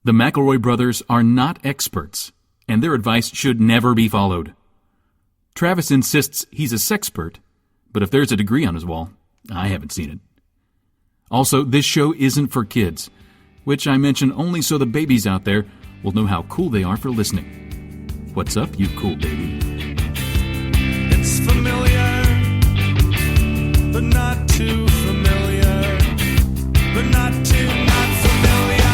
The McElroy brothers are not experts, and their advice should never be followed. Travis insists he's a sexpert, but if there's a degree on his wall, I haven't seen it. Also, this show isn't for kids, which I mention only so the babies out there will know how cool they are for listening. What's up, you cool baby? It's familiar, but not too familiar, but not too not familiar.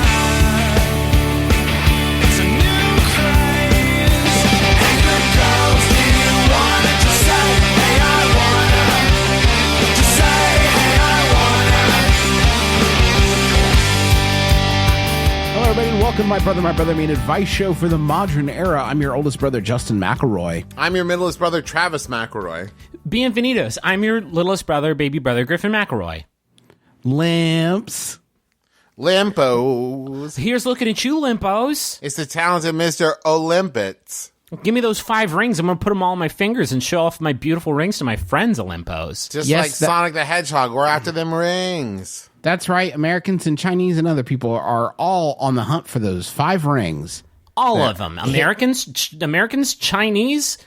It's a new craze. Hey, good girls, do you wanna just say, hey, I wanna? Just say, hey, I wanna. Hello, everybody. Welcome to My Brother, Me, an advice show for the modern era. I'm your oldest brother, Justin McElroy. I'm your middleest brother, Travis McElroy. Bienvenidos. I'm your littlest brother, baby brother, Griffin McElroy. Limps. Lympos. Here's looking at you, Lympos. It's the talented Mr. Olympians. Give me those 5 rings. I'm going to put them all on my fingers and show off my beautiful rings to my friends, Olympos. Just Yes, like Sonic the Hedgehog, we're after them rings. That's right. Americans and Chinese and other people are all on the hunt for those 5 rings. All of them. Americans, Chinese,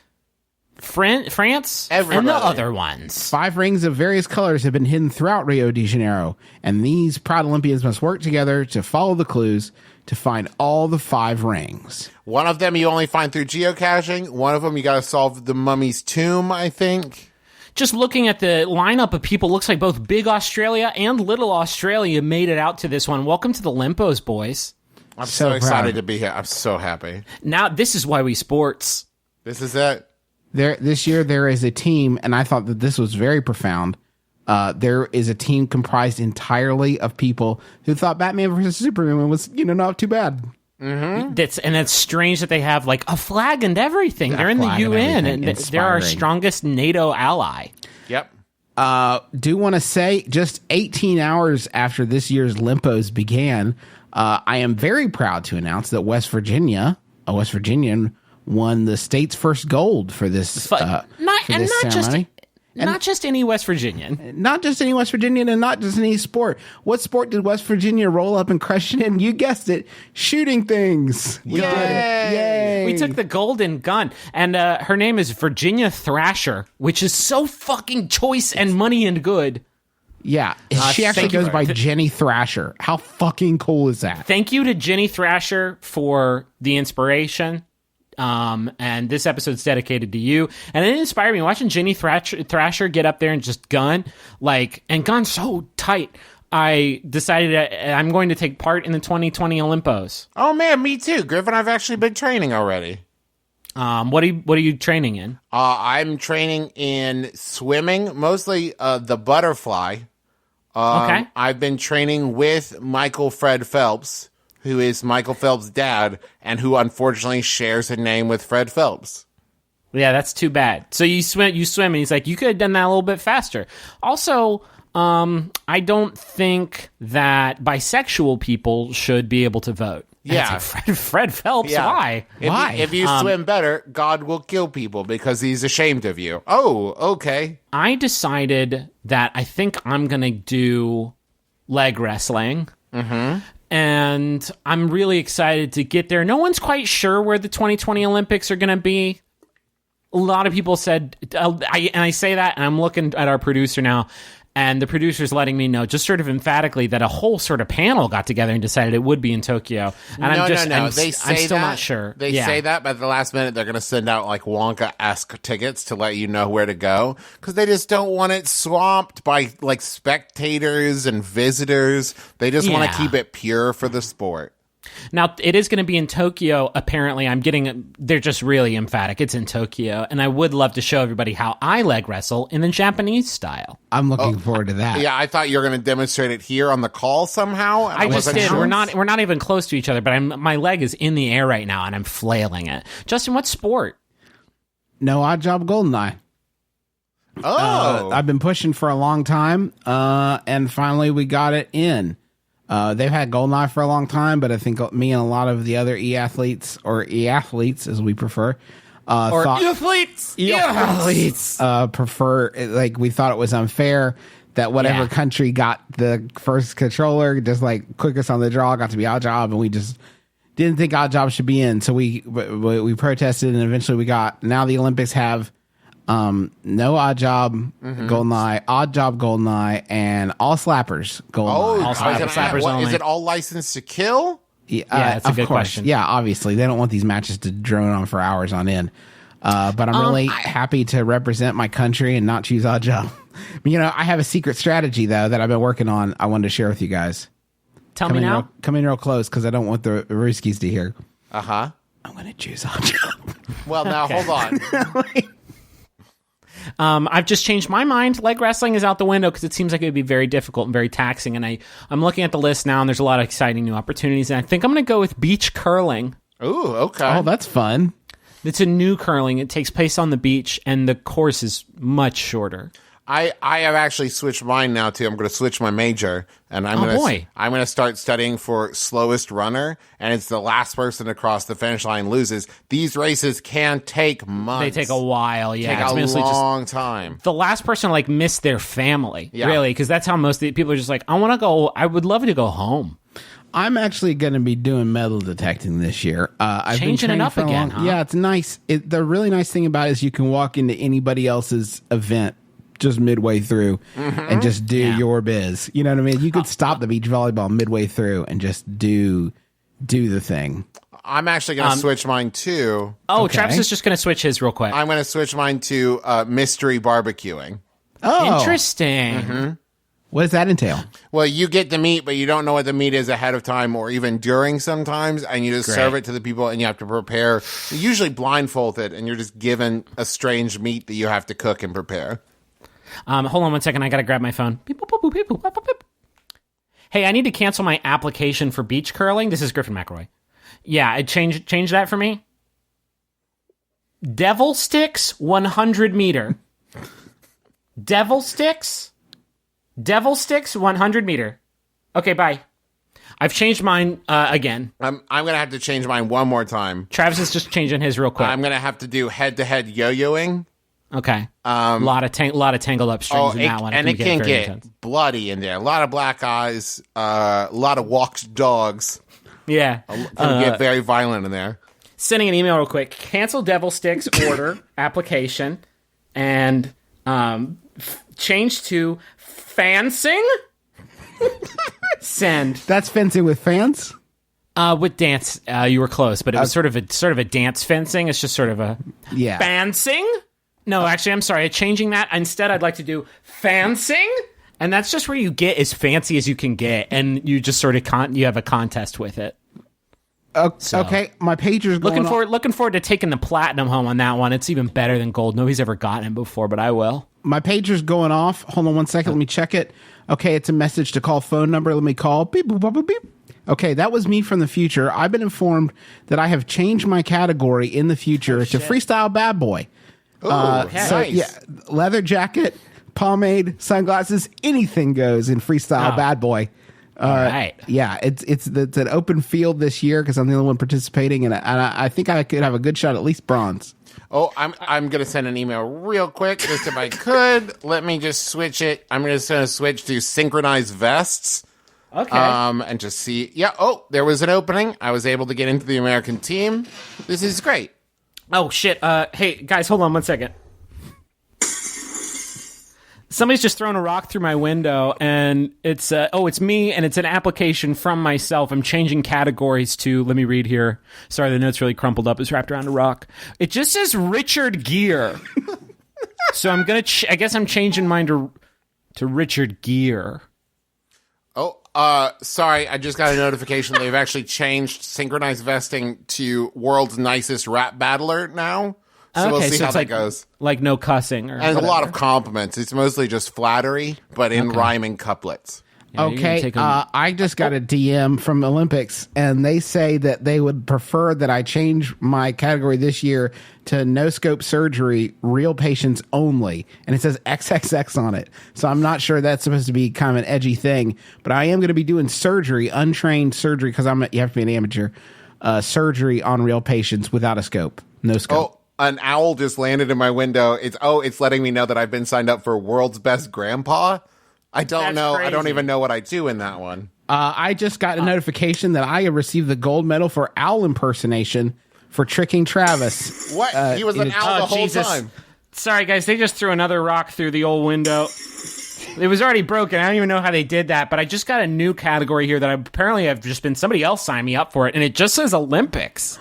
France, Everybody. and the other ones. 5 rings of various colors have been hidden throughout Rio de Janeiro, and these proud Olympians must work together to follow the clues to find all the 5 rings. One of them you only find through geocaching. One of them you got to solve the mummy's tomb, I think. Just looking at the lineup of people, looks like both Big Australia and Little Australia made it out to this one. Welcome to the Lympos, boys. I'm So so excited proud. to be here. I'm so happy. Now, this is why we sports. This is it. This year there is a team, and I thought that this was very profound. There is a team comprised entirely of people who thought Batman versus Superman was, not too bad. That's strange that they have like a flag and everything. They're in the flag and UN, everything. and they're our Inspiring. strongest NATO ally. Yep. Do want to say, just 18 hours after this year's Lympos began, I am very proud to announce that West Virginian, won the state's first gold for this. Not ceremony. just any West Virginian. Not just any West Virginian, and not just any sport. What sport did West Virginia roll up and crush it in? You guessed it, shooting things. We did it. Yay! We took the golden gun, and her name is Virginia Thrasher, which is so fucking choice and money and good. Yeah, she actually thank you goes for- by Jenny Thrasher. How fucking cool is that? Thank you to Jenny Thrasher for the inspiration. And this episode's dedicated to you. And it inspired me watching Jenny Thrasher get up there and just gun so tight. I decided I'm going to take part in the 2020 Olympos. Oh, man, me too. Griffin, I've actually been training already. What are you training in? I'm training in swimming, mostly the butterfly. Okay. I've been training with Michael Fred Phelps, who is Michael Phelps' dad, and who unfortunately shares a name with Fred Phelps. Yeah, that's too bad. So you swim, and he's like, you could have done that a little bit faster. Also, I don't think that bisexual people should be able to vote. Yeah. It's like, Fred Phelps, Yeah. why? Why? If you swim better, God will kill people because he's ashamed of you. Oh, okay. I decided that I think I'm going to do leg wrestling. Mm-hmm. And I'm really excited to get there. No one's quite sure where the 2020 Olympics are going to be. A lot of people said, I say that, and I'm looking at our producer now, and the producer's letting me know just sort of emphatically that a whole sort of panel got together and decided it would be in Tokyo. And No. I'm They say I'm still that. not sure. They Yeah. say that, but at the last minute, they're going to send out like Wonka-esque tickets to let you know where to go because they just don't want it swamped by like spectators and visitors. They just want Yeah. to keep it pure for the sport. Now, it is going to be in Tokyo, apparently. They're just really emphatic. It's in Tokyo, and I would love to show everybody how I leg wrestle in the Japanese style. I'm looking forward to that. Yeah, I thought you were going to demonstrate it here on the call somehow. And I just wasn't did. sure. We're not even close to each other, but my leg is in the air right now, and I'm flailing it. Justin, what sport? No Odd Job Goldeneye. I've been pushing for a long time, and finally we got it in. They've had Goldeneye for a long time, but I think me and a lot of the other e-athletes, or e-athletes as we prefer, athletes, prefer, like, we thought it was unfair that whatever country got the first controller, just like quickest on the draw, got to be our job, and we just didn't think odd jobs should be in. So we protested, and eventually we got. Now the Olympics have no odd job GoldenEye, odd job GoldenEye, and all slappers GoldenEye. I was gonna slappers ask, only. is it all licensed to kill? Yeah, that's a of good course. question. Yeah, obviously they don't want these matches to drone on for hours on end. But I'm really happy to represent my country and not choose odd job. You know, I have a secret strategy though that I've been working on. I wanted to share with you guys. Tell me now. Come in real close because I don't want the Ruskies to hear. Uh-huh. I'm going to choose odd job. Well, now hold on. I've just changed my mind. Leg wrestling is out the window because it seems like it would be very difficult and very taxing. And I'm looking at the list now, and there's a lot of exciting new opportunities. And I think I'm going to go with beach curling. Ooh, okay. Oh, that's fun. It's a new curling. It takes place on the beach, and the course is much shorter. I have actually switched mine now too. I'm going to switch my major, and I'm going to start studying for slowest runner, and it's the last person to cross the finish line loses. These races can take months. They take a while, yeah. Take It's a mostly long time. the last person like miss their family, Yeah. really, because that's how most of the people are just like, I want to go. I would love to go home. I'm actually going to be doing metal detecting this year. I've been Changing it training up for a again, long- huh? Yeah, it's nice. The really nice thing about it is you can walk into anybody else's event just midway through and just do your biz. You know what I mean? You could stop the beach volleyball midway through and just do the thing. I'm actually going to switch mine too. Oh, Okay. Travis is just going to switch his real quick. I'm going to switch mine to mystery barbecuing. Oh, Interesting. What does that entail? Well, you get the meat, but you don't know what the meat is ahead of time or even during sometimes, and you just serve it to the people, and you have to prepare, usually blindfolded, and you're just given a strange meat that you have to cook and prepare. Hold on one second. I got to grab my phone. Beep, boop, boop, boop, beep, boop, boop, boop. Hey, I need to cancel my application for beach curling. This is Griffin McElroy. Yeah, change that for me. Devil Sticks 100 meter. Devil Sticks 100 meter. Okay, bye. I've changed mine again. I'm going to have to change mine one more time. Travis is just changing his real quick. I'm going to have to do head-to-head yo-yoing. Okay. A lot of tangled up strings in that one. And it can very get intense. bloody in there. A lot of black eyes, a lot of walked dogs. Yeah. Can get very violent in there. Sending an email real quick. Cancel Devil Sticks order application and change to fencing. Send. That's fencing with fans? With dance, you were close, but it was sort of a dance fencing. It's just sort of a Yeah. fencing. No, actually, I'm sorry. Changing that. Instead, I'd like to do fencing, and that's just where you get as fancy as you can get, and you just sort of you have a contest with it. Okay, my pager's going Looking forward to taking the platinum home on that one. It's even better than gold. Nobody's ever gotten it before, but I will. My pager's going off. Hold on one second. Let me check it. Okay, it's a message to call phone number. Let me call. Beep, boop, boop, boop, beep. Okay, that was me from the future. I've been informed that I have changed my category in the future to freestyle bad boy. Ooh, So nice. yeah, leather jacket, pomade, sunglasses, anything goes in freestyle Oh. bad boy. All right. Yeah, it's an open field this year because I'm the only one participating, and I think I could have a good shot at least bronze. Oh, I'm going to send an email real quick, just if I could. Let me just switch it. I'm just going to switch to synchronized vests. Okay. And just see. Yeah. Oh, there was an opening. I was able to get into the American team. This is great. Oh shit! Hey guys, hold on one second. Somebody's just thrown a rock through my window, and it's me, and it's an application from myself. I'm changing categories to. Let me read here. Sorry, the note's really crumpled up. It's wrapped around a rock. It just says Richard Gere. So I'm gonna. I guess I'm changing mine to Richard Gere. Oh, sorry. I just got a notification they've actually changed synchronized vesting to world's nicest rap battler now. So we'll see how it's that goes. Like no cussing or. And a lot whatever. of compliments. It's mostly just flattery, but in rhyming couplets. Yeah, you're gonna Okay, take 'em- I just got a DM from Olympics, and they say that they would prefer that I change my category this year to no scope surgery, real patients only, and it says XXX on it. So I'm not sure that's supposed to be kind of an edgy thing, but I am going to be doing surgery, untrained surgery, because you have to be an amateur, surgery on real patients without a scope, no scope. Oh, an owl just landed in my window. It's letting me know that I've been signed up for World's Best Grandpa. I don't That's know. I don't crazy. even know what I do in that one. I just got a notification that I received the gold medal for owl impersonation for tricking Travis. What? He was an owl the whole time. Sorry, guys. They just threw another rock through the old window. It was already broken. I don't even know how they did that, but I just got a new category here that apparently I've just been somebody else signed me up for it, and it just says Olympics.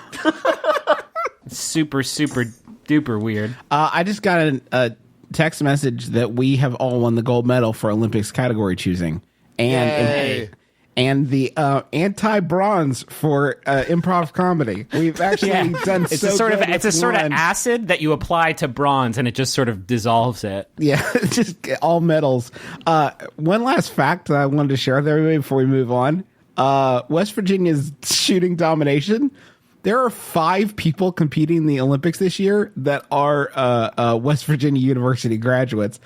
Super, super duper weird. I just got a text message that we have all won the gold medal for Olympics category choosing, and the anti-bronze for improv comedy. We've actually done it's so a sort good of it's a with sort one. of acid that you apply to bronze, and it just sort of dissolves it. Yeah, just all medals. One last fact that I wanted to share with everybody before we move on. West Virginia's shooting domination. There are 5 people competing in the Olympics this year that are West Virginia University graduates.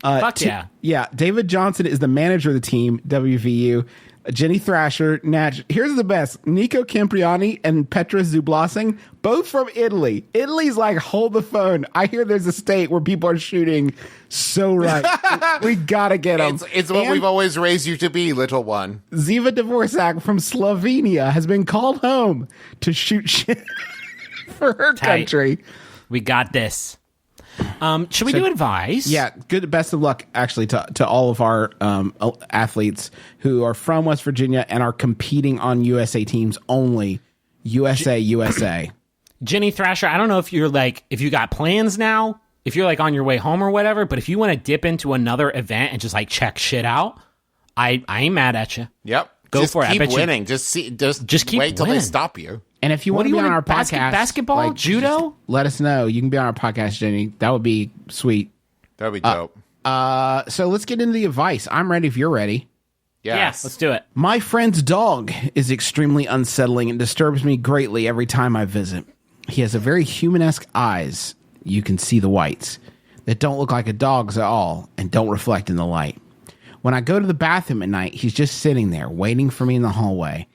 Fuck yeah. Yeah, David Johnson is the manager of the team, WVU. Jenny Thrasher, Natch. Here's the best. Nico Campriani and Petra Zublasing, both from Italy. Italy's like, hold the phone. I hear there's a state where people are shooting so right. We gotta get them. It's what we've always raised you to be, little one. Ziva Dvorak from Slovenia has been called home to shoot shit for her country. We got this. Should we do advice? Yeah, good. Best of luck, actually, to all of our athletes who are from West Virginia and are competing on USA teams only. USA. Jenny Thrasher, I don't know if if you got plans now, if you're like on your way home or whatever, but if you want to dip into another event and just like check shit out, I ain't mad at you. Yep. Go just for it. Keep I bet winning. You, just keep wait till they winning. stop you. And if you want to be on our podcast, basketball, judo, let us know. You can be on our podcast, Jenny. That would be sweet. That'd be dope. So let's get into the advice. I'm ready if you're ready. Yes, let's do it. My friend's dog is extremely unsettling and disturbs me greatly every time I visit. He has a very human-esque eyes. You can see the whites that don't look like a dog's at all and don't reflect in the light. When I go to the bathroom at night, he's just sitting there waiting for me in the hallway.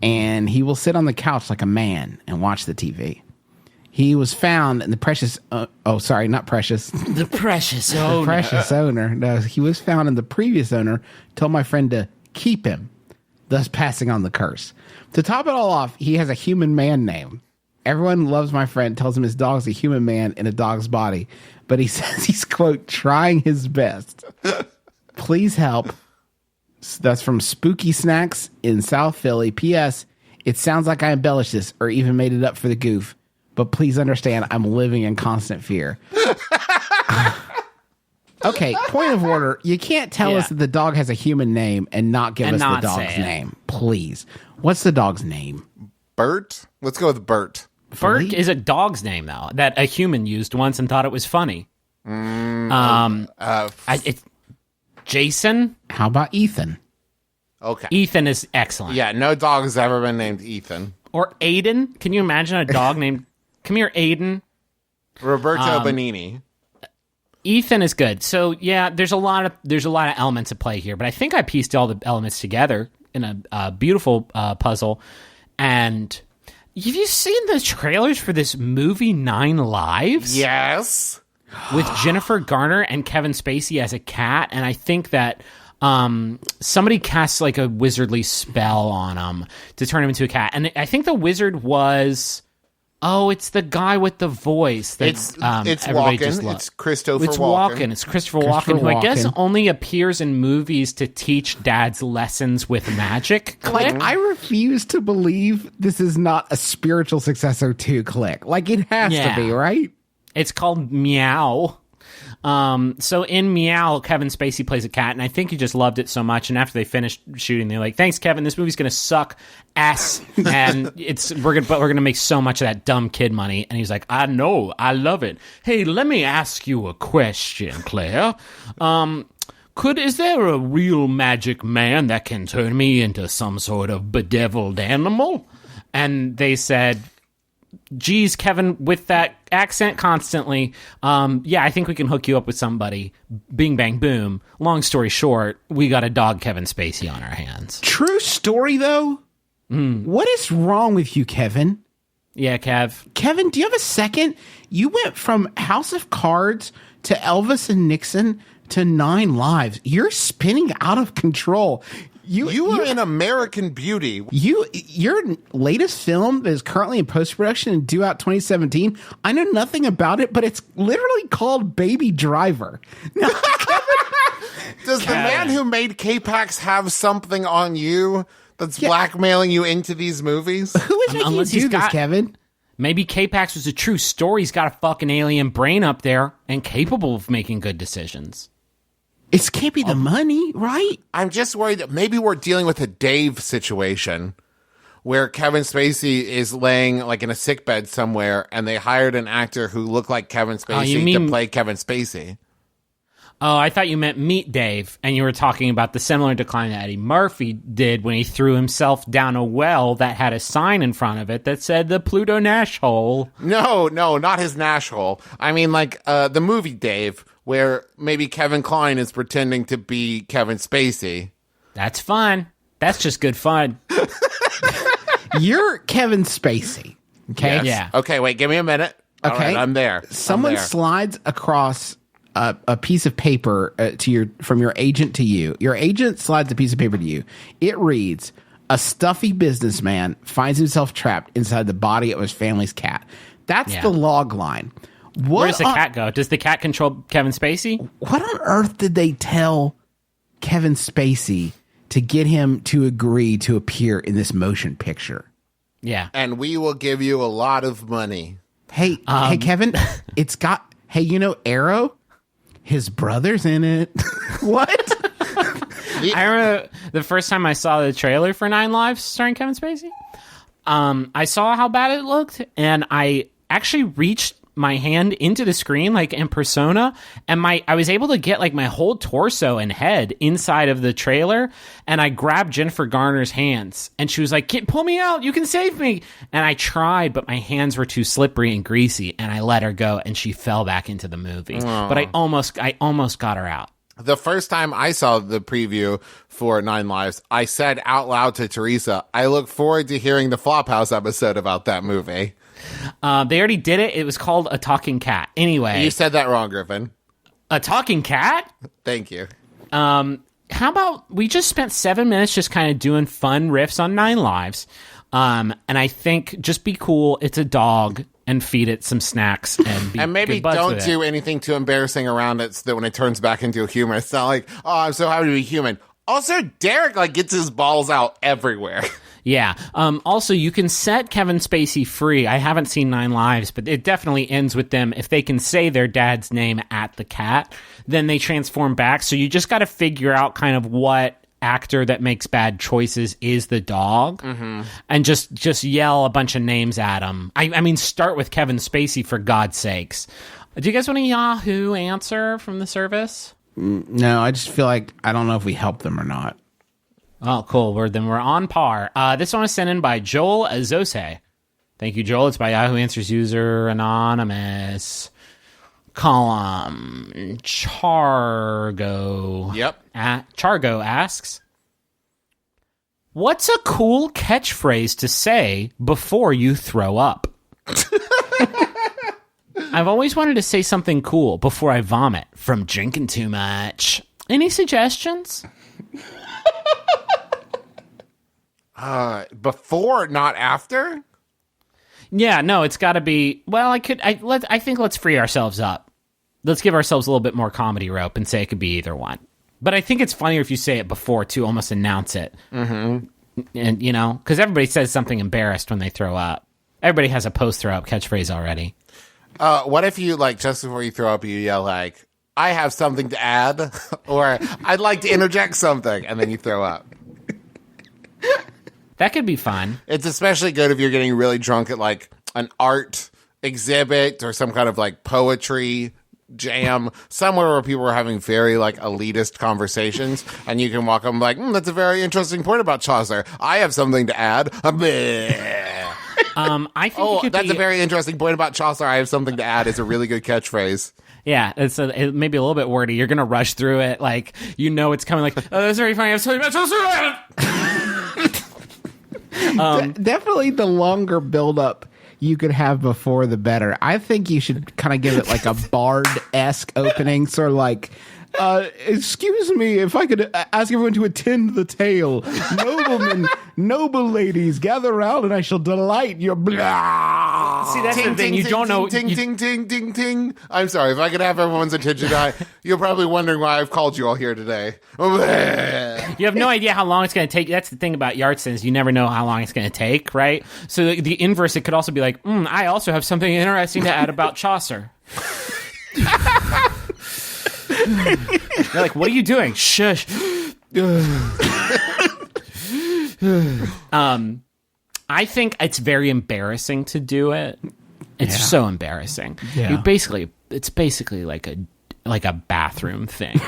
And he will sit on the couch like a man and watch the TV. He was found in the precious... not precious. The precious owner. The precious owner. No, he was found in the previous owner told my friend to keep him, thus passing on the curse. To top it all off, he has a human man name. Everyone loves my friend, tells him his dog's a human man in a dog's body. But he says he's, quote, trying his best. Please help. That's from Spooky Snacks in South Philly. P.S. It sounds like I embellished this or even made it up for the goof, but please understand I'm living in constant fear. Okay, point of order. You can't tell us that the dog has a human name and not give us the dog's name. Please. What's the dog's name? Bert? Let's go with Bert. Bert is a dog's name, though, that a human used once and thought it was funny. Jason? How about Ethan? Okay. Ethan is excellent. Yeah, no dog has ever been named Ethan. Or Aiden. Can you imagine a dog named... Come here, Aiden. Roberto Benini. Ethan is good. So, yeah, there's a lot of elements at play here, but I think I pieced all the elements together in a beautiful puzzle. And have you seen the trailers for this movie 9 Lives? Yes. With Jennifer Garner and Kevin Spacey as a cat, and I think that somebody casts like a wizardly spell on him to turn him into a cat. And I think the wizard was... Oh, it's the guy with the voice. That, it's everybody Walken. Just it's Christopher It's Walken. It's Christopher Walken, who I guess only appears in movies to teach dads lessons with magic. Like, I refuse to believe this is not a spiritual successor to Click. Like, it has to be, right? It's called Meow. So in Meow, Kevin Spacey plays a cat, and I think he just loved it so much. And after they finished shooting, they're like, "Thanks, Kevin. This movie's gonna suck ass, and we're gonna make so much of that dumb kid money." And he's like, "I know, I love it. Hey, let me ask you a question, Claire. Is there a real magic man that can turn me into some sort of bedeviled animal?" And they said, "Geez, Kevin, with that accent constantly, I think we can hook you up with somebody. Bing, bang, boom. Long story short, we got a dog Kevin Spacey on our hands." True story, though. What is wrong with you, Kevin? Yeah, Kev. Kevin, do you have a second? You went from House of Cards to Elvis and Nixon to 9 Lives. You're spinning out of control. You were in American Beauty. Your latest film that is currently in post-production and due out 2017. I know nothing about it, but it's literally called Baby Driver. Now, Does the man who made K-Pax have something on you that's blackmailing you into these movies? Who is making you do this, Kevin? Maybe K-Pax was a true story. He's got a fucking alien brain up there and capable of making good decisions. It can't be the money, right? I'm just worried that maybe we're dealing with a Dave situation where Kevin Spacey is laying like in a sickbed somewhere and they hired an actor who looked like Kevin Spacey to play Kevin Spacey. Oh, I thought you meant Meet Dave, and you were talking about the similar decline that Eddie Murphy did when he threw himself down a well that had a sign in front of it that said the Pluto Nash hole. No, not his Nash hole. I mean like the movie Dave, where maybe Kevin Kline is pretending to be Kevin Spacey. That's fun. That's just good fun. You're Kevin Spacey. Okay. Yes. Yeah. Okay, wait, give me a minute. Okay. All right, I'm there. Someone slides across a piece of paper from your agent to you. Your agent slides a piece of paper to you. It reads, "A stuffy businessman finds himself trapped inside the body of his family's cat." That's the log line. Where does the cat go? Does the cat control Kevin Spacey? What on earth did they tell Kevin Spacey to get him to agree to appear in this motion picture? Yeah. And we will give you a lot of money. Hey, Kevin, it's got, Arrow? His brother's in it. What? I remember the first time I saw the trailer for 9 Lives starring Kevin Spacey. I saw how bad it looked, and I actually reached my hand into the screen like in Persona, and I was able to get like my whole torso and head inside of the trailer, and I grabbed Jennifer Garner's hands, and she was like, "Pull me out, you can save me." And I tried, but my hands were too slippery and greasy, and I let her go, and she fell back into the movie. Aww. But I almost got her out. The first time I saw the preview for 9 Lives, I said out loud to Teresa, I look forward to hearing the Flophouse episode about that movie. They already did it. It was called A Talking Cat. Anyway. You said that wrong, Griffin. A Talking Cat? Thank you. How about we just spent 7 minutes just kind of doing fun riffs on 9 Lives. And I think just be cool. It's a dog, and feed it some snacks and maybe don't do anything too embarrassing around it so that when it turns back into a human, it's not like, oh, I'm so happy to be human. Also, Derek gets his balls out everywhere. Yeah. Also, you can set Kevin Spacey free. I haven't seen 9 Lives, but it definitely ends with them. If they can say their dad's name at the cat, then they transform back. So you just got to figure out kind of what actor that makes bad choices is the dog, and just yell a bunch of names at him. I mean, start with Kevin Spacey, for God's sakes. Do you guys want a Yahoo answer from the service? No, I just feel like I don't know if we help them or not. Oh, cool. We're on par. This one was sent in by Joel Azose. Thank you, Joel. It's by Yahoo Answers user Anonymous. Column Chargo. Yep. Chargo asks, what's a cool catchphrase to say before you throw up? I've always wanted to say something cool before I vomit from drinking too much. Any suggestions? Before, not after? Yeah, no, it's got to be. Well, I think let's free ourselves up. Let's give ourselves a little bit more comedy rope and say it could be either one. But I think it's funnier if you say it before to almost announce it. Mm-hmm. And because everybody says something embarrassed when they throw up. Everybody has a post-throw up catchphrase already. What if you just before you throw up, you yell "I have something to add," or "I'd like to interject something," and then you throw up. That could be fun. It's especially good if you're getting really drunk at an art exhibit or some kind of poetry jam, somewhere where people are having very elitist conversations, and you can walk up and be like, that's a very interesting point about Chaucer. I have something to add. I think that's a very interesting point about Chaucer. I have something to add is a really good catchphrase. Yeah, it may be a little bit wordy. You're going to rush through it it's coming that's very funny. I have something about Chaucer. Definitely the longer build-up you could have before, the better. I think you should kind of give it a Bard-esque opening, sort of Excuse me, if I could ask everyone to attend the tale. Noblemen, noble ladies, gather around and I shall delight your blah. See, that's the thing. You don't know. Ting, ting, ting, ting, ting. I'm sorry. If I could have everyone's attention, you're probably wondering why I've called you all here today. You have no idea how long it's going to take. That's the thing about yard sales. You never know how long it's going to take, right? So the inverse, it could also be like, I also have something interesting to add about Chaucer. They're like, what are you doing? Shush. I think it's very embarrassing to do it. It's so embarrassing. Yeah. It's basically like a bathroom thing.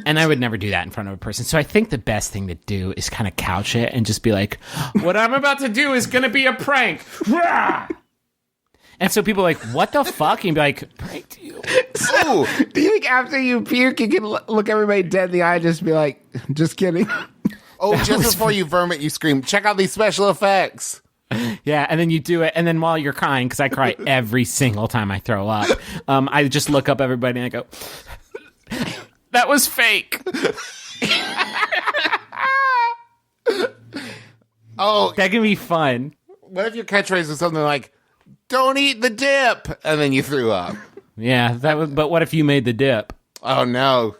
And I would never do that in front of a person. So I think the best thing to do is kind of couch it and just be like, what I'm about to do is going to be a prank. And so people are like, what the fuck? And you'd be like, pranked you. So, do you think after you puke, you can look everybody dead in the eye and just be like, just kidding? Oh, just before you vomit, you scream, check out these special effects. Yeah, and then you do it, and then while you're crying, because I cry every single time I throw up, I just look up everybody and I go, that was fake. Oh, That can be fun. what if your catchphrase was something like, don't eat the dip, and then you threw up? Yeah, but what if you made the dip? Oh, no.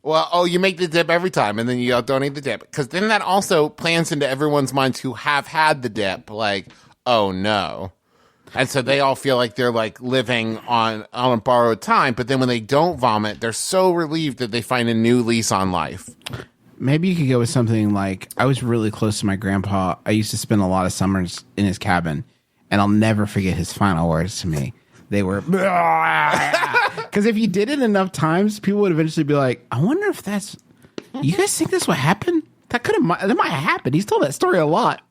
Well, you make the dip every time, and then you go, don't eat the dip. Because then that also plants into everyone's minds who have had the dip, like, oh, no. And so they all feel like they're, like, living on a borrowed time. But then when they don't vomit, they're so relieved that they find a new lease on life. Maybe you could go with something like, I was really close to my grandpa. I used to spend a lot of summers in his cabin, and I'll never forget his final words to me. They were, because if you did it enough times, people would eventually be like, I wonder if that's, you guys think this would happen? That might have happened. He's told that story a lot.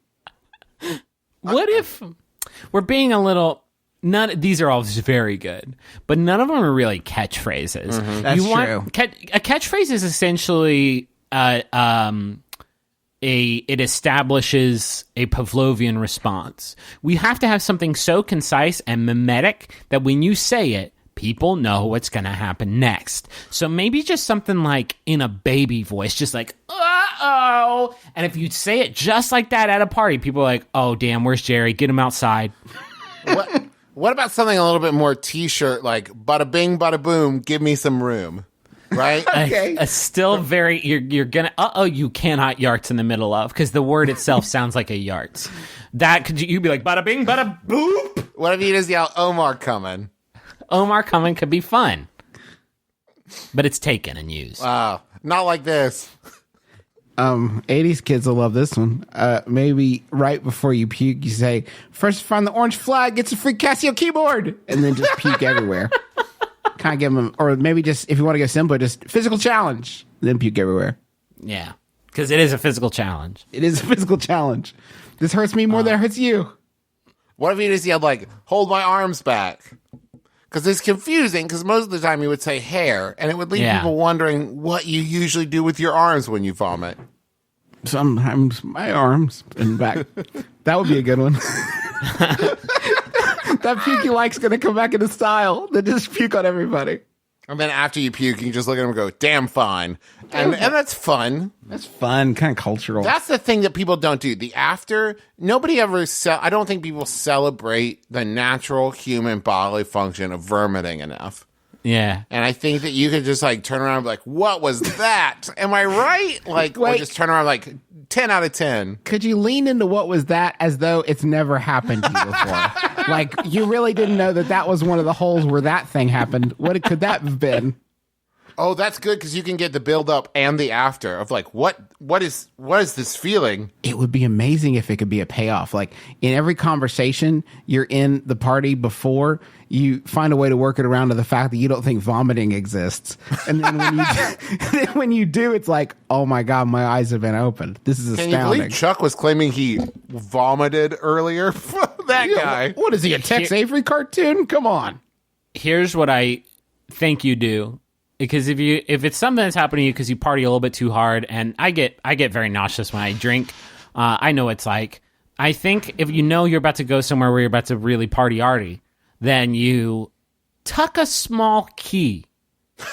What if we're being a little, these are all very good, but none of them are really catchphrases. Mm-hmm. That's true. A catchphrase is essentially, it establishes a Pavlovian response. We have to have something so concise and mimetic that when you say it, people know what's going to happen next. So maybe just something like in a baby voice, just like, uh-oh. And if you say it just like that at a party, people are like, oh, damn, where's Jerry? Get him outside. What about something a little bit more T-shirt, like, bada bing, bada boom, give me some room? Right? Okay. A still very, you're gonna, you cannot yarts in the middle of, because the word itself sounds like a yarts. You'd be like, bada bing, bada boop. What if you just yell, Omar coming? Omar coming could be fun. But it's taken and used. Wow. Not like this. 80s kids will love this one. Maybe right before you puke, you say, first find the orange flag, gets a free Casio keyboard, and then just puke everywhere. Kind of give them, or maybe just, if you want to go simpler, just physical challenge, then puke everywhere. Yeah, because it is a physical challenge. It is a physical challenge. This hurts me more than it hurts you. What if you just yelled, like, hold my arms back? Because it's confusing, because most of the time you would say hair, and it would leave people wondering what you usually do with your arms when you vomit. Sometimes my arms and back. That would be a good one. That puke you like's going to come back into style. Then just puke on everybody. And then after you puke, you can just look at them and go, damn fine. And that's fun. That's fun, kind of cultural. That's the thing that people don't do. The after, nobody ever, I don't think people celebrate the natural human bodily function of vomiting enough. Yeah. And I think that you could just like turn around and be like, what was that? Am I right? Like, or just turn around like 10 out of 10. Could you lean into what was that as though it's never happened to you before? Like, you really didn't know that was one of the holes where that thing happened. What could that have been? Oh, that's good because you can get the build up and the after of like, what is this feeling? It would be amazing if it could be a payoff. Like in every conversation you're in the party before, you find a way to work it around to the fact that you don't think vomiting exists. And then when you do, it's like, oh my God, my eyes have been opened. This is astounding. Can you believe Chuck was claiming he vomited earlier? That guy. What is he, a Tex Avery cartoon? Come on. Here's what I think you do. Because if it's something that's happening to you because you party a little bit too hard, and I get very nauseous when I drink, I know it's like. I think if you know you're about to go somewhere where you're about to really party-arty, then you tuck a small key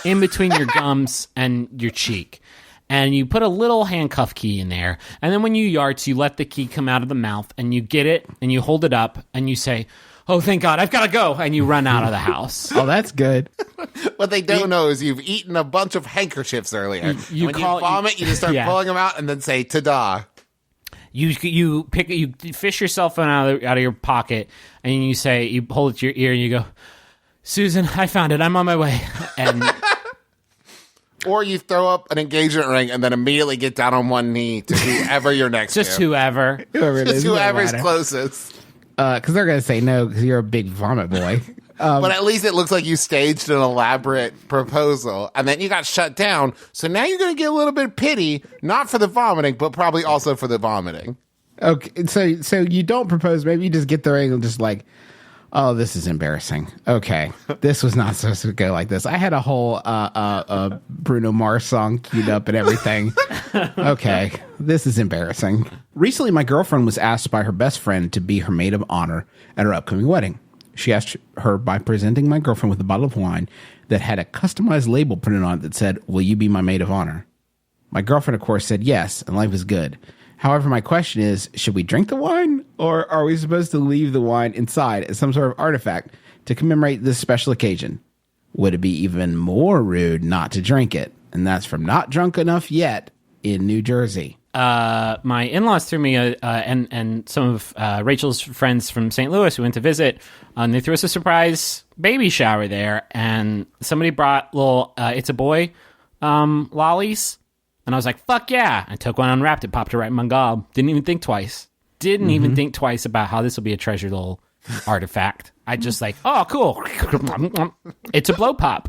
in between your gums and your cheek. And you put a little handcuff key in there. And then when you yarts, you let the key come out of the mouth and you get it and you hold it up and you say, "Oh, thank God, I've got to go." And you run out of the house. Oh, that's good. What they don't know is you've eaten a bunch of handkerchiefs earlier. When you vomit, you just start pulling them out and then say, "Ta-da." You fish your cell phone out of your pocket and you hold it to your ear and you go, "Susan, I found it. I'm on my way." And or you throw up an engagement ring and then immediately get down on one knee to whoever you're next to. Just whoever. Just whoever's closest. Because they're going to say no because you're a big vomit boy. But at least it looks like you staged an elaborate proposal and then you got shut down. So now you're going to get a little bit of pity, not for the vomiting, but probably also for the vomiting. Okay, so you don't propose. Maybe you just get the ring and just like, oh, this is embarrassing. Okay, this was not supposed to go like this. I had a whole Bruno Mars song queued up and everything. Okay, this is embarrassing. Recently, my girlfriend was asked by her best friend to be her maid of honor at her upcoming wedding. She asked her by presenting my girlfriend with a bottle of wine that had a customized label printed on it that said, "Will you be my maid of honor?" My girlfriend, of course, said yes, and life is good. However, my question is, should we drink the wine, or are we supposed to leave the wine inside as some sort of artifact to commemorate this special occasion? Would it be even more rude not to drink it? And that's from Not Drunk Enough Yet in New Jersey. My in-laws threw me and some of Rachel's friends from St. Louis who went to visit, and they threw us a surprise baby shower there, and somebody brought little It's a Boy lollies. And I was like, fuck yeah. I took one, unwrapped it, popped it right in my gob. Didn't even think twice. Even think twice about how this will be a treasured little artifact. I just like, oh, cool. It's a blow pop.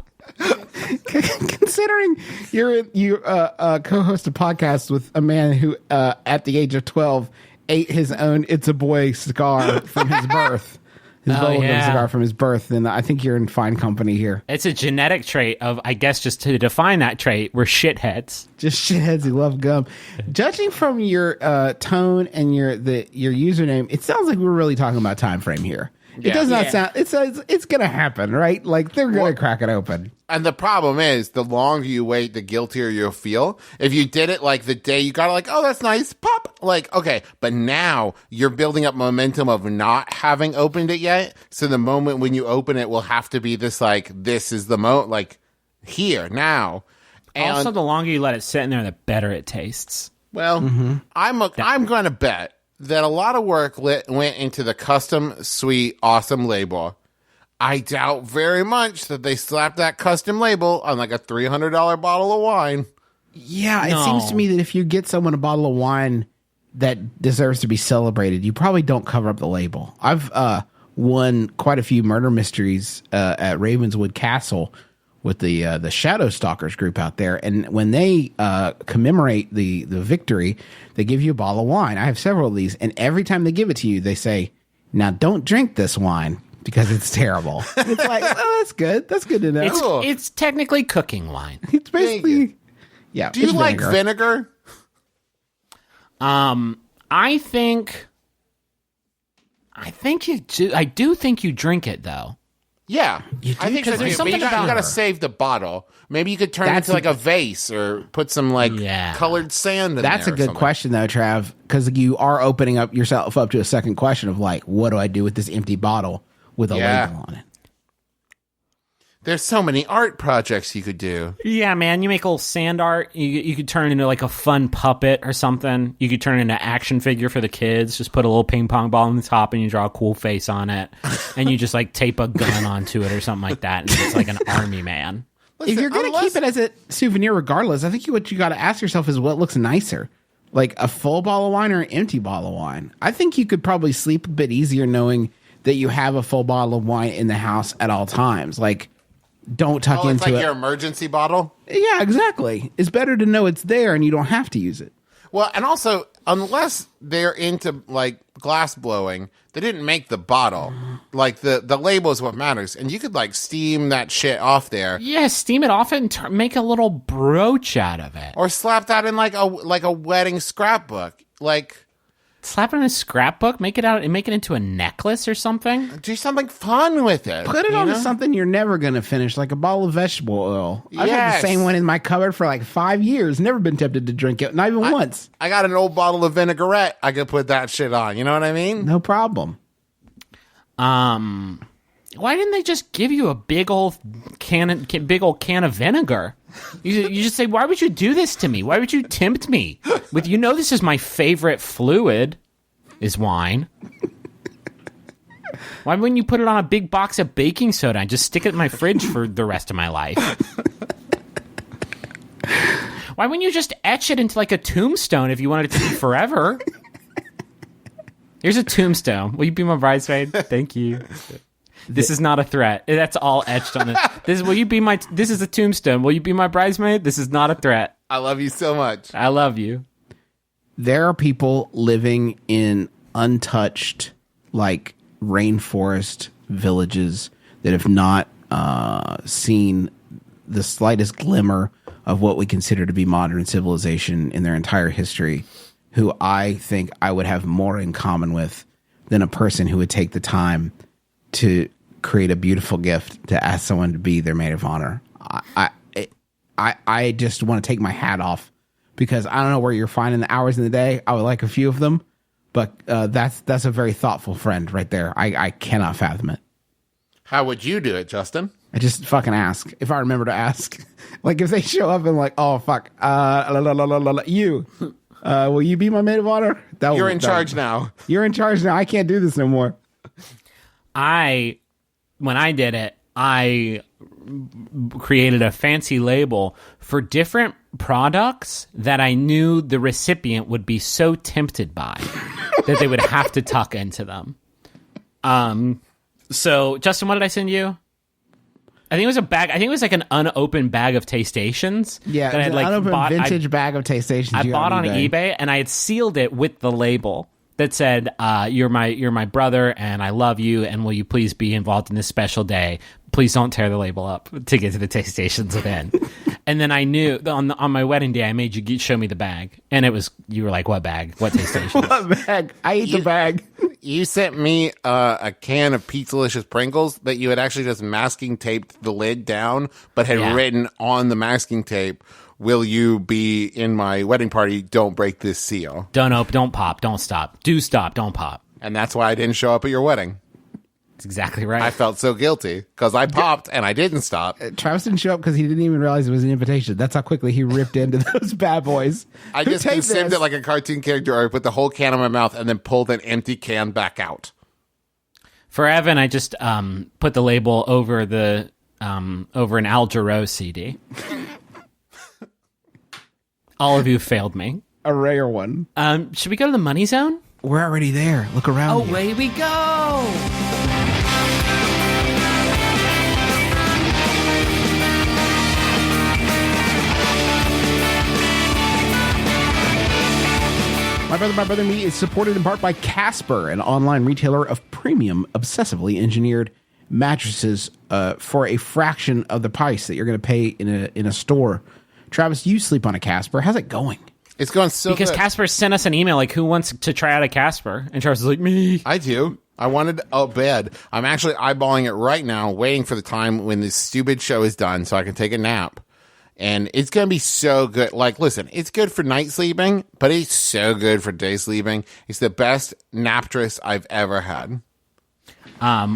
Considering you co-host a podcast with a man who, at the age of 12, ate his own It's a Boy cigar from his birth. His cigar from his birth, then I think you're in fine company here. It's a genetic trait of, I guess, just to define that trait, we're shitheads. Just shitheads who love gum. Judging from your tone and your username, it sounds like we're really talking about time frame here. It does not sound. It's going to happen, right? Like they're going to crack it open. And the problem is, the longer you wait, the guiltier you'll feel. If you did it like the day you got it, like, oh, that's nice, pop. Like, okay, but now you're building up momentum of not having opened it yet. So the moment when you open it will have to be this, like, this is the moment, like, here, now. And also, the longer you let it sit in there, the better it tastes. Well, I'm going to bet that a lot of work went into the custom, sweet, awesome label. I doubt very much that they slapped that custom label on like a $300 bottle of wine. Yeah, it seems to me that if you get someone a bottle of wine that deserves to be celebrated, you probably don't cover up the label. I've won quite a few murder mysteries at Ravenswood Castle with the Shadow Stalkers group out there, and when they commemorate the victory, they give you a bottle of wine. I have several of these, and every time they give it to you, they say, "Now don't drink this wine because it's terrible." It's like, oh, that's good. That's good to know. It's technically cooking wine. It's basically, yeah. Do you like vinegar? I think you do. I do think you drink it though. Yeah, I think there's something about you got to save the bottle. Maybe you could turn it into like a vase or put some like colored sand in there. That's a good question though, Trav, because you are opening up yourself up to a second question of like, what do I do with this empty bottle with a label on it? There's so many art projects you could do. Yeah, man. You make a little sand art. You could turn it into like a fun puppet or something. You could turn it into an action figure for the kids. Just put a little ping pong ball on the top and you draw a cool face on it. And you just like tape a gun onto it or something like that. And it's like an army man. Listen, if you're going to keep it as a souvenir regardless, I think what you got to ask yourself is what looks nicer. Like a full bottle of wine or an empty bottle of wine. I think you could probably sleep a bit easier knowing that you have a full bottle of wine in the house at all times. Like, don't tuck into it. It's like your emergency bottle? Yeah, exactly. It's better to know it's there and you don't have to use it. Well, and also, unless they're into, like, glass blowing, they didn't make the bottle. Like, the label is what matters. And you could, like, steam that shit off there. Yeah, steam it off and make a little brooch out of it. Or slap that in, like a wedding scrapbook. Like... Slap it in a scrapbook, make it into a necklace or something. Do something fun with it. Put it onto something you're never going to finish, like a bottle of vegetable oil. I've had the same one in my cupboard for like 5 years. Never been tempted to drink it, not even once. I got an old bottle of vinaigrette. I could put that shit on. You know what I mean? No problem. Why didn't they just give you a big old can of vinegar? You just say, why would you do this to me? Why would you tempt me with, this is my favorite fluid is wine. Why wouldn't you put it on a big box of baking soda and just stick it in my fridge for the rest of my life? Why wouldn't you just etch it into like a tombstone if you wanted it to be forever? Here's a tombstone. Will you be my bridesmaid? Thank you. This is not a threat. That's all etched on it. This is a tombstone. Will you be my bridesmaid? This is not a threat. I love you so much. I love you. There are people living in untouched, like, rainforest villages that have not seen the slightest glimmer of what we consider to be modern civilization in their entire history, who I think I would have more in common with than a person who would take the time to create a beautiful gift to ask someone to be their maid of honor. I just want to take my hat off, because I don't know where you're finding the hours in the day. I would like a few of them, but that's a very thoughtful friend right there. I cannot fathom it. How would you do it, Justin? I just fucking ask, if I remember to ask. Like, if they show up and like, oh fuck, you, will you be my maid of honor? You're in charge now. You're in charge now. I can't do this no more. When I did it, I created a fancy label for different products that I knew the recipient would be so tempted by that they would have to tuck into them. So, Justin, what did I send you? I think it was a bag. I think it was like an unopened bag of Tastestations. Yeah, that I had an unopened vintage bag of Tastestations. I bought on eBay, and I had sealed it with the label that said, "You're my brother, and I love you, and will you please be involved in this special day? Please don't tear the label up to get to the Tastestations within." And then I knew on my wedding day, I made you show me the bag, and you were like, "What bag? What Tastation?" What bag? I ate the bag. You sent me a can of Pizzalicious Pringles that you had actually just masking taped the lid down, but had written on the masking tape, "Will you be in my wedding party? Don't break this seal. Don't open, don't pop, don't stop. Do stop, don't pop." And that's why I didn't show up at your wedding. That's exactly right. I felt so guilty because I popped and I didn't stop. Travis didn't show up because he didn't even realize it was an invitation. That's how quickly he ripped into those bad boys. I just consumed it like a cartoon character, or I put the whole can in my mouth and then pulled an empty can back out. For Evan, I just put the label over an Al Jarreau CD. All of you failed me. A rare one. Should we go to the money zone? We're already there. Look around. Away we go. My Brother Me is supported in part by Casper, an online retailer of premium, obsessively engineered mattresses for a fraction of the price that you're going to pay in a store. Travis, you sleep on a Casper. How's it going? It's going so because good. Casper sent us an email like, who wants to try out a Casper? And Travis is like, me. I do. I wanted a bed. I'm actually eyeballing it right now, waiting for the time when this stupid show is done so I can take a nap. And it's going to be so good. Like, listen, it's good for night sleeping, but it's so good for day sleeping. It's the best naptress I've ever had.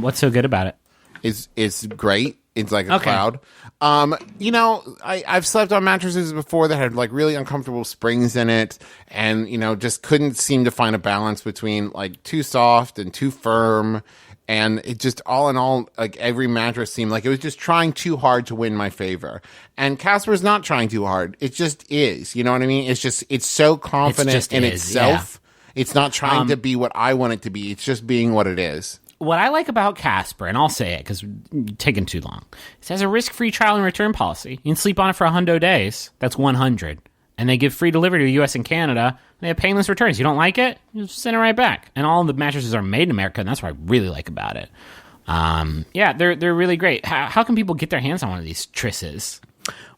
What's so good about it? It's great. It's like a cloud. I've slept on mattresses before that had like really uncomfortable springs in it, and just couldn't seem to find a balance between like too soft and too firm. And it just, all in all, like every mattress seemed like it was just trying too hard to win my favor. And Casper's not trying too hard. It just is. You know what I mean? It's so confident in itself. Yeah. It's not trying to be what I want it to be. It's just being what it is. What I like about Casper, and I'll say it because it's taking too long, it has a risk-free trial and return policy. You can sleep on it for 100 days. That's 100. And they give free delivery to the U.S. and Canada. And they have painless returns. You don't like it, you just send it right back. And all the mattresses are made in America, and that's what I really like about it. They're really great. How can people get their hands on one of these trisses?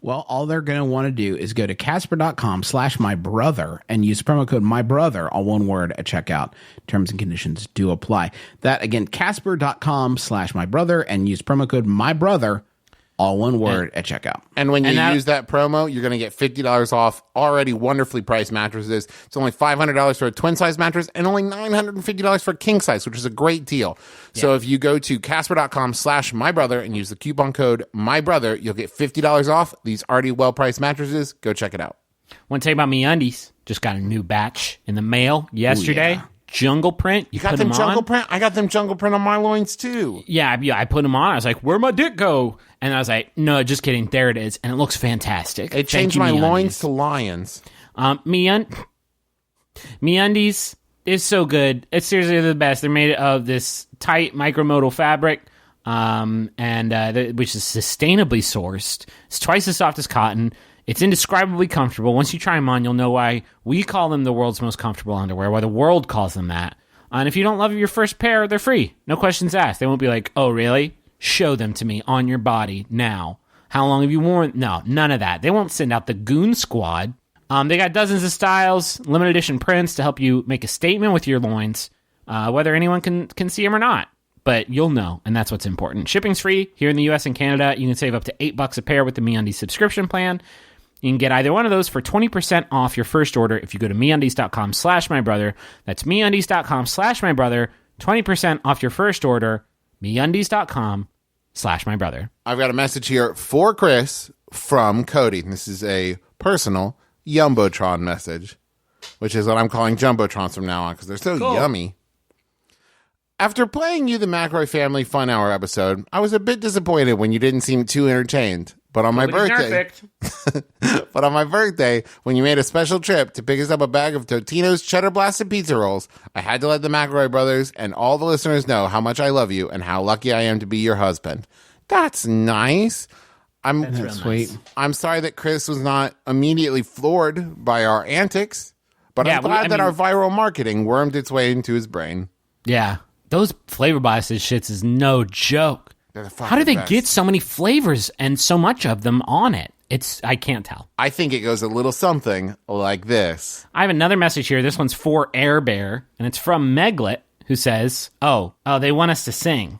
Well, all they're going to want to do is go to Casper.com/mybrother and use promo code mybrother, all one word, at checkout. Terms and conditions do apply. That again, Casper.com/mybrother and use promo code mybrother, all one word, at checkout. And when you use that promo, you're going to get $50 off already wonderfully priced mattresses. It's only $500 for a twin size mattress and only $950 for a king size, which is a great deal. Yeah. So if you go to Casper.com/mybrother and use the coupon code mybrother, you'll get $50 off these already well priced mattresses. Go check it out. Want to tell you about MeUndies? Just got a new batch in the mail yesterday. Ooh, yeah. Jungle print. You got them jungle print? I got them jungle print on my loins too. Yeah, I put them on. I was like, where'd my dick go? And I was like, no, just kidding. There it is. And it looks fantastic. It changed my loins to lions. MeUndies is so good. It's seriously the best. They're made of this tight micromodal fabric, which is sustainably sourced. It's twice as soft as cotton. It's indescribably comfortable. Once you try them on, you'll know why we call them the world's most comfortable underwear, why the world calls them that. And if you don't love your first pair, they're free. No questions asked. They won't be like, oh, really? Show them to me on your body now. How long have you worn? No, none of that. They won't send out the goon squad. They got dozens of styles, limited edition prints to help you make a statement with your loins, whether anyone can see them or not. But you'll know, and that's what's important. Shipping's free here in the U.S. and Canada. You can save up to $8 a pair with the MeUndies subscription plan. You can get either one of those for 20% off your first order if you go to MeUndies.com/mybrother. That's MeUndies.com/mybrother. 20% off your first order. MeUndies.com/mybrother. I've got a message here for Chris from Cody. This is a personal Yumbotron message, which is what I'm calling Jumbotrons from now on because they're so yummy. After playing you the McElroy Family Fun Hour episode, I was a bit disappointed when you didn't seem too entertained. But on my birthday, when you made a special trip to pick us up a bag of Totino's Cheddar Blasted Pizza Rolls, I had to let the McElroy brothers and all the listeners know how much I love you and how lucky I am to be your husband. That's nice. That's sweet. I'm sorry that Chris was not immediately floored by our antics, but I'm glad that our viral marketing wormed its way into his brain. Yeah, those flavor blasted shits is no joke. How do they get so many flavors and so much of them on it? I can't tell. I think it goes a little something like this. I have another message here. This one's for Air Bear, and it's from Meglet, who says, oh, they want us to sing.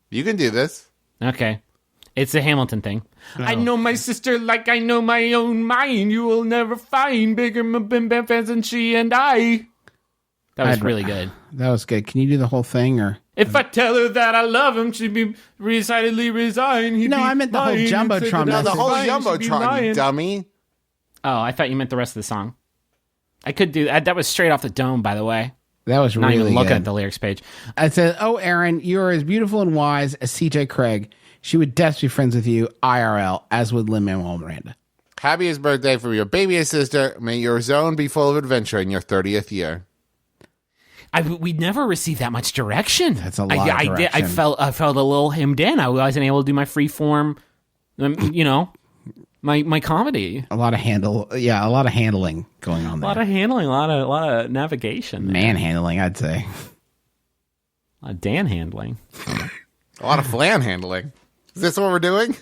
You can do this. Okay. It's the Hamilton thing. Oh. I know my sister like I know my own mind. You will never find bigger MBMBaM fans than she and I. That was really good. That was good. Can you do the whole thing, or... If I tell her that I love him, she'd be recitedly resigned. I meant the whole Jumbotron. No, the whole Jumbotron, you dummy. Oh, I thought you meant the rest of the song. I could do that. That was straight off the dome, by the way. That was not really even looking good. At the lyrics page. I said, oh, Aaron, you are as beautiful and wise as CJ Craig. She would definitely be friends with you, IRL, as would Lin-Manuel Miranda. Happiest birthday for your babyest sister. May your zone be full of adventure in your 30th year. We never received that much direction. That's a lot of direction. I felt a little hemmed in. I wasn't able to do my free form, my comedy. A lot of handling going on there. A lot of handling, a lot of navigation. Manhandling, I'd say. A lot of Dan handling. A lot of flan handling. Is this what we're doing?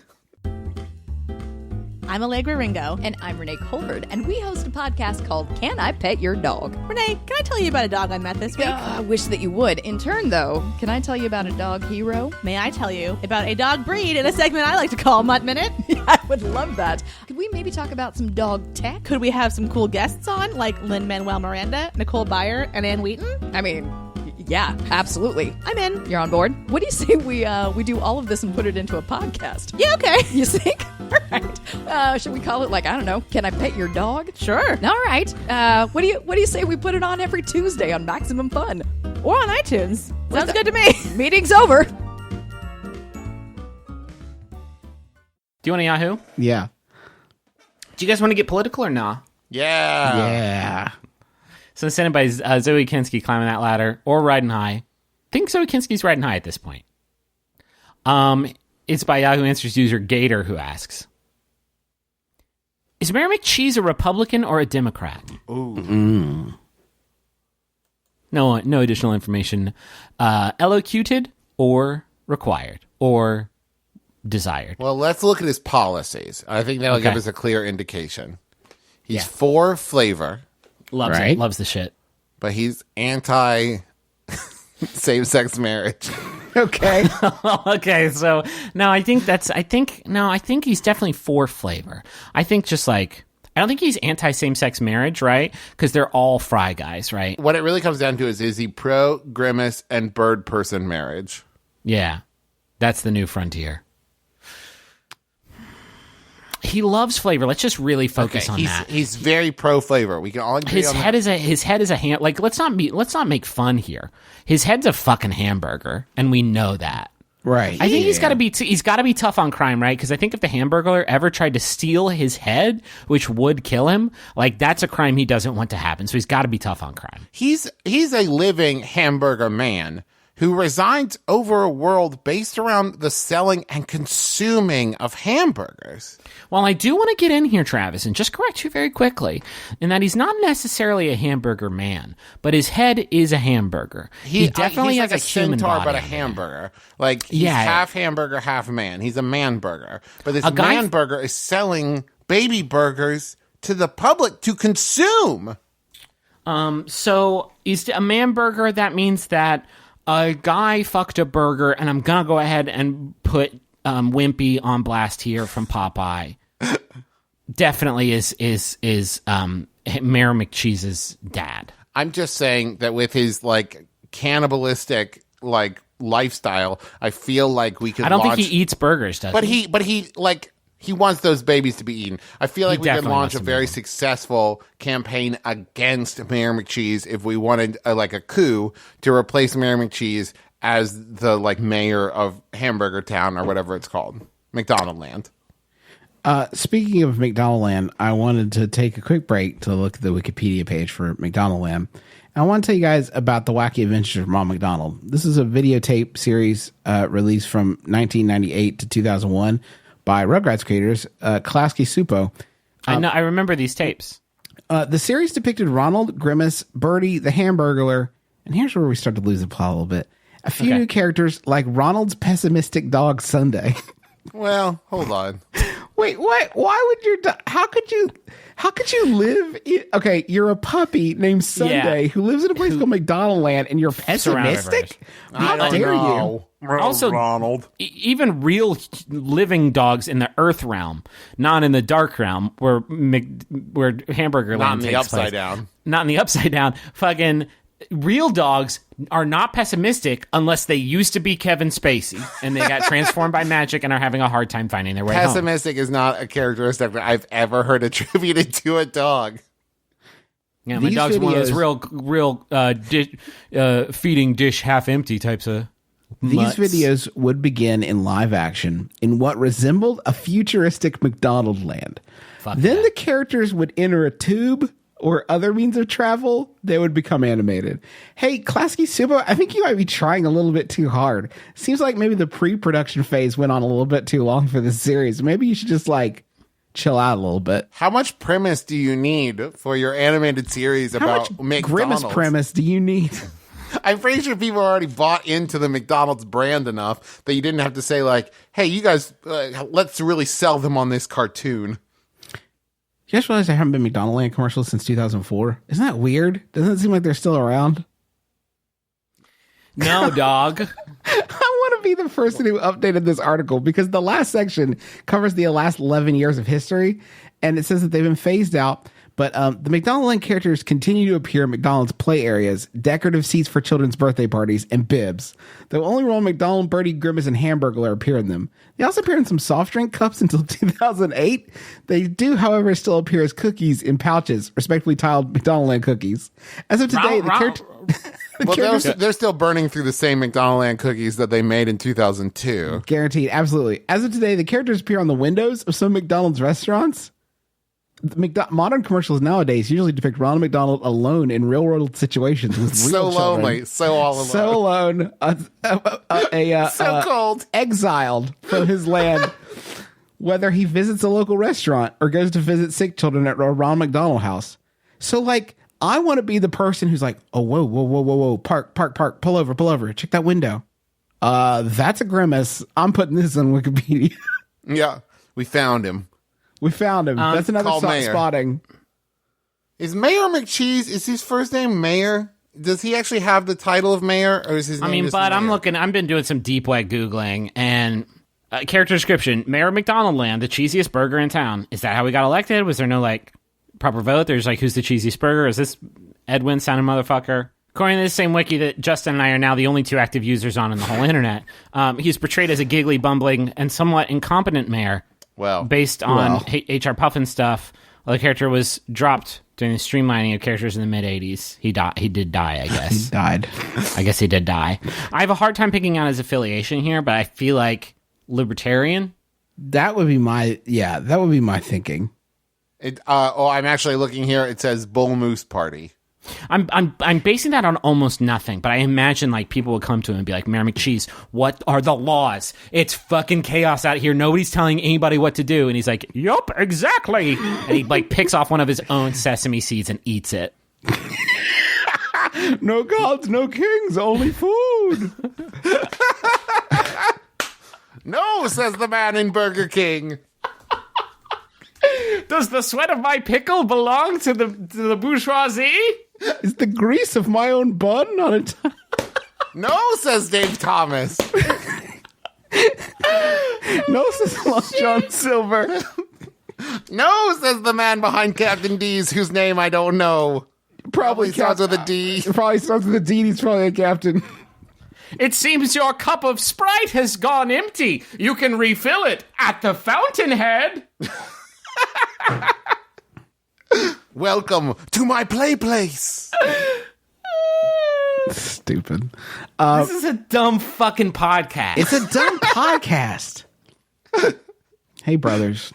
I'm Allegra Ringo. And I'm Renee Colbert, and we host a podcast called Can I Pet Your Dog? Renee, can I tell you about a dog I met this week? I wish that you would. In turn, though, can I tell you about a dog hero? May I tell you about a dog breed in a segment I like to call Mutt Minute? I would love that. Could we maybe talk about some dog tech? Could we have some cool guests on, like Lin-Manuel Miranda, Nicole Byer, and Ann Wheaton? I mean... yeah, absolutely. I'm in. You're on board? What do you say we do all of this and put it into a podcast? Yeah, okay. You think? All right. Should we call it, I don't know, Can I Pet Your Dog? Sure. All right. What do you say we put it on every Tuesday on Maximum Fun? Or on iTunes. Sounds good to me. Meeting's over. Do you want a Yahoo? Yeah. Do you guys want to get political or not? Yeah. So sent it by Zoe Kinski climbing that ladder or riding high. I think Zoe Kinski's riding high at this point. It's by Yahoo Answers user Gator who asks, is Mayor McCheese a Republican or a Democrat? Ooh. No additional information. Elocuted or required or desired. Well, let's look at his policies. I think that'll give us a clear indication. He's for flavor. Loves it. Loves the shit. But he's anti same-sex marriage. Okay. Okay, so no, I think he's definitely for flavor. I think just like, I don't think he's anti same-sex marriage, right? Because they're all fry guys, right? What it really comes down to is he pro Grimace and bird person marriage? Yeah, that's the new frontier. He loves flavor. Let's just really focus on that. He's very pro flavor. We can all agree on that. His head is a ham. Like, let's not make fun here. His head's a fucking hamburger, and we know that. Right. I think he's got to be tough on crime, right? Because I think if the Hamburglar ever tried to steal his head, which would kill him, like, that's a crime he doesn't want to happen. So he's got to be tough on crime. He's a living hamburger man who resides over a world based around the selling and consuming of hamburgers. Well, I do want to get in here, Travis, and just correct you very quickly, in that he's not necessarily a hamburger man, but his head is a hamburger. He definitely has like a human centaur, body, but a hamburger. Like, he's half hamburger, half man. He's a man burger. But this man burger is selling baby burgers to the public to consume. So he's a man burger. That means that a guy fucked a burger, and I'm gonna go ahead and put Wimpy on blast here from Popeye. Definitely is Mayor McCheese's dad. I'm just saying that with his like cannibalistic like lifestyle, I feel like we could. I don't think he eats burgers, does he? But he wants those babies to be eaten. I feel like we could launch a very successful campaign against Mayor McCheese if we wanted a coup to replace Mayor McCheese as the like mayor of Hamburger Town or whatever it's called, McDonaldland. Speaking of McDonaldland, I wanted to take a quick break to look at the Wikipedia page for McDonaldland. I want to tell you guys about the Wacky Adventures of Ronald McDonald. This is a videotape series released from 1998 to 2001 by Rugrats creators Klasky Supo. I remember these tapes. The series depicted Ronald, Grimace, Birdie, the Hamburglar, and here's where we start to lose the plot a little bit. A few new characters like Ronald's pessimistic dog Sunday. Well, hold on. Wait, what? Why would your dog? How could you live? Okay, you're a puppy named Sunday who lives in a place called McDonaldland, and you're pessimistic. How dare you? Also, Ronald. Even real living dogs in the Earth realm, not in the Dark realm, where Hamburger Land takes Upside place. Down. Not in the Upside Down. Fucking real dogs are not pessimistic unless they used to be Kevin Spacey and they got transformed by magic and are having a hard time finding their way home. Pessimistic is not a characteristic that I've ever heard attributed to a dog. Yeah, my dog's one of those real feeding dish half empty types of mutts. These videos would begin in live action in what resembled a futuristic McDonaldland. Then the characters would enter a tube or other means of travel. They would become animated. Hey, Klasky Supo, I think you might be trying a little bit too hard. Seems like maybe the pre-production phase went on a little bit too long for this series. Maybe you should just chill out a little bit. How much premise do you need for your animated series about How much McDonald's? Grimace premise do you need? I'm pretty sure people already bought into the McDonald's brand enough that you didn't have to say hey, you guys, let's really sell them on this cartoon. You guys realize there haven't been McDonaldland commercials since 2004? Isn't that weird? Doesn't it seem like they're still around? No, dog. I want to be the person who updated this article because the last section covers the last 11 years of history, and it says that they've been phased out. But the McDonaldland characters continue to appear in McDonald's play areas, decorative seats for children's birthday parties, and bibs. Though only Ronald McDonald, Birdie, Grimace, and Hamburglar appear in them. They also appear in some soft drink cups until 2008. They do, however, still appear as cookies in pouches, respectively titled McDonaldland cookies. As of today, they're still burning through the same McDonaldland cookies that they made in 2002. Guaranteed, absolutely. As of today, the characters appear on the windows of some McDonald's restaurants. Modern commercials nowadays usually depict Ronald McDonald alone in real-world situations with real so lonely, so all alone, so cold, exiled from his land. Whether he visits a local restaurant or goes to visit sick children at a Ronald McDonald house. So, I want to be the person who's like, oh, whoa, park, pull over, check that window. That's a grimace. I'm putting this on Wikipedia. Yeah, we found him. We found him. That's another spotting. Is Mayor McCheese, is his first name Mayor? Does he actually have the title of mayor, or is his name just Mayor? I've been doing some deep web Googling, and character description, Mayor of McDonaldland, the cheesiest burger in town. Is that how we got elected? Was there no, proper vote? There's, who's the cheesiest burger? Is this Edwin sounding motherfucker? According to the same wiki that Justin and I are now the only two active users on in the whole internet, he's portrayed as a giggly, bumbling, and somewhat incompetent mayor. Well, based on HR Puffin stuff. Well, the character was dropped during the streamlining of characters in the mid-'80s. He did die, I guess. He died. I guess he did die. I have a hard time picking out his affiliation here, but I feel like libertarian. That would be my thinking. I'm actually looking here. It says Bull Moose Party. I'm basing that on almost nothing, but I imagine people would come to him and be like, Mayor McCheese, what are the laws? It's fucking chaos out here. Nobody's telling anybody what to do. And he's like, yup, exactly. And he picks off one of his own sesame seeds and eats it. No gods, no kings, only food. No, says the man in Burger King. Does the sweat of my pickle belong to the bourgeoisie? Is the grease of my own bun on it? No, says Dave Thomas. No, says Long John Silver. No, says the man behind Captain D's, whose name I don't know. Probably starts with a D. Probably starts with a D. He's probably a captain. It seems your cup of Sprite has gone empty. You can refill it at the fountainhead. Welcome to my play place. Stupid. This is a dumb fucking podcast. It's a dumb podcast. Hey, brothers.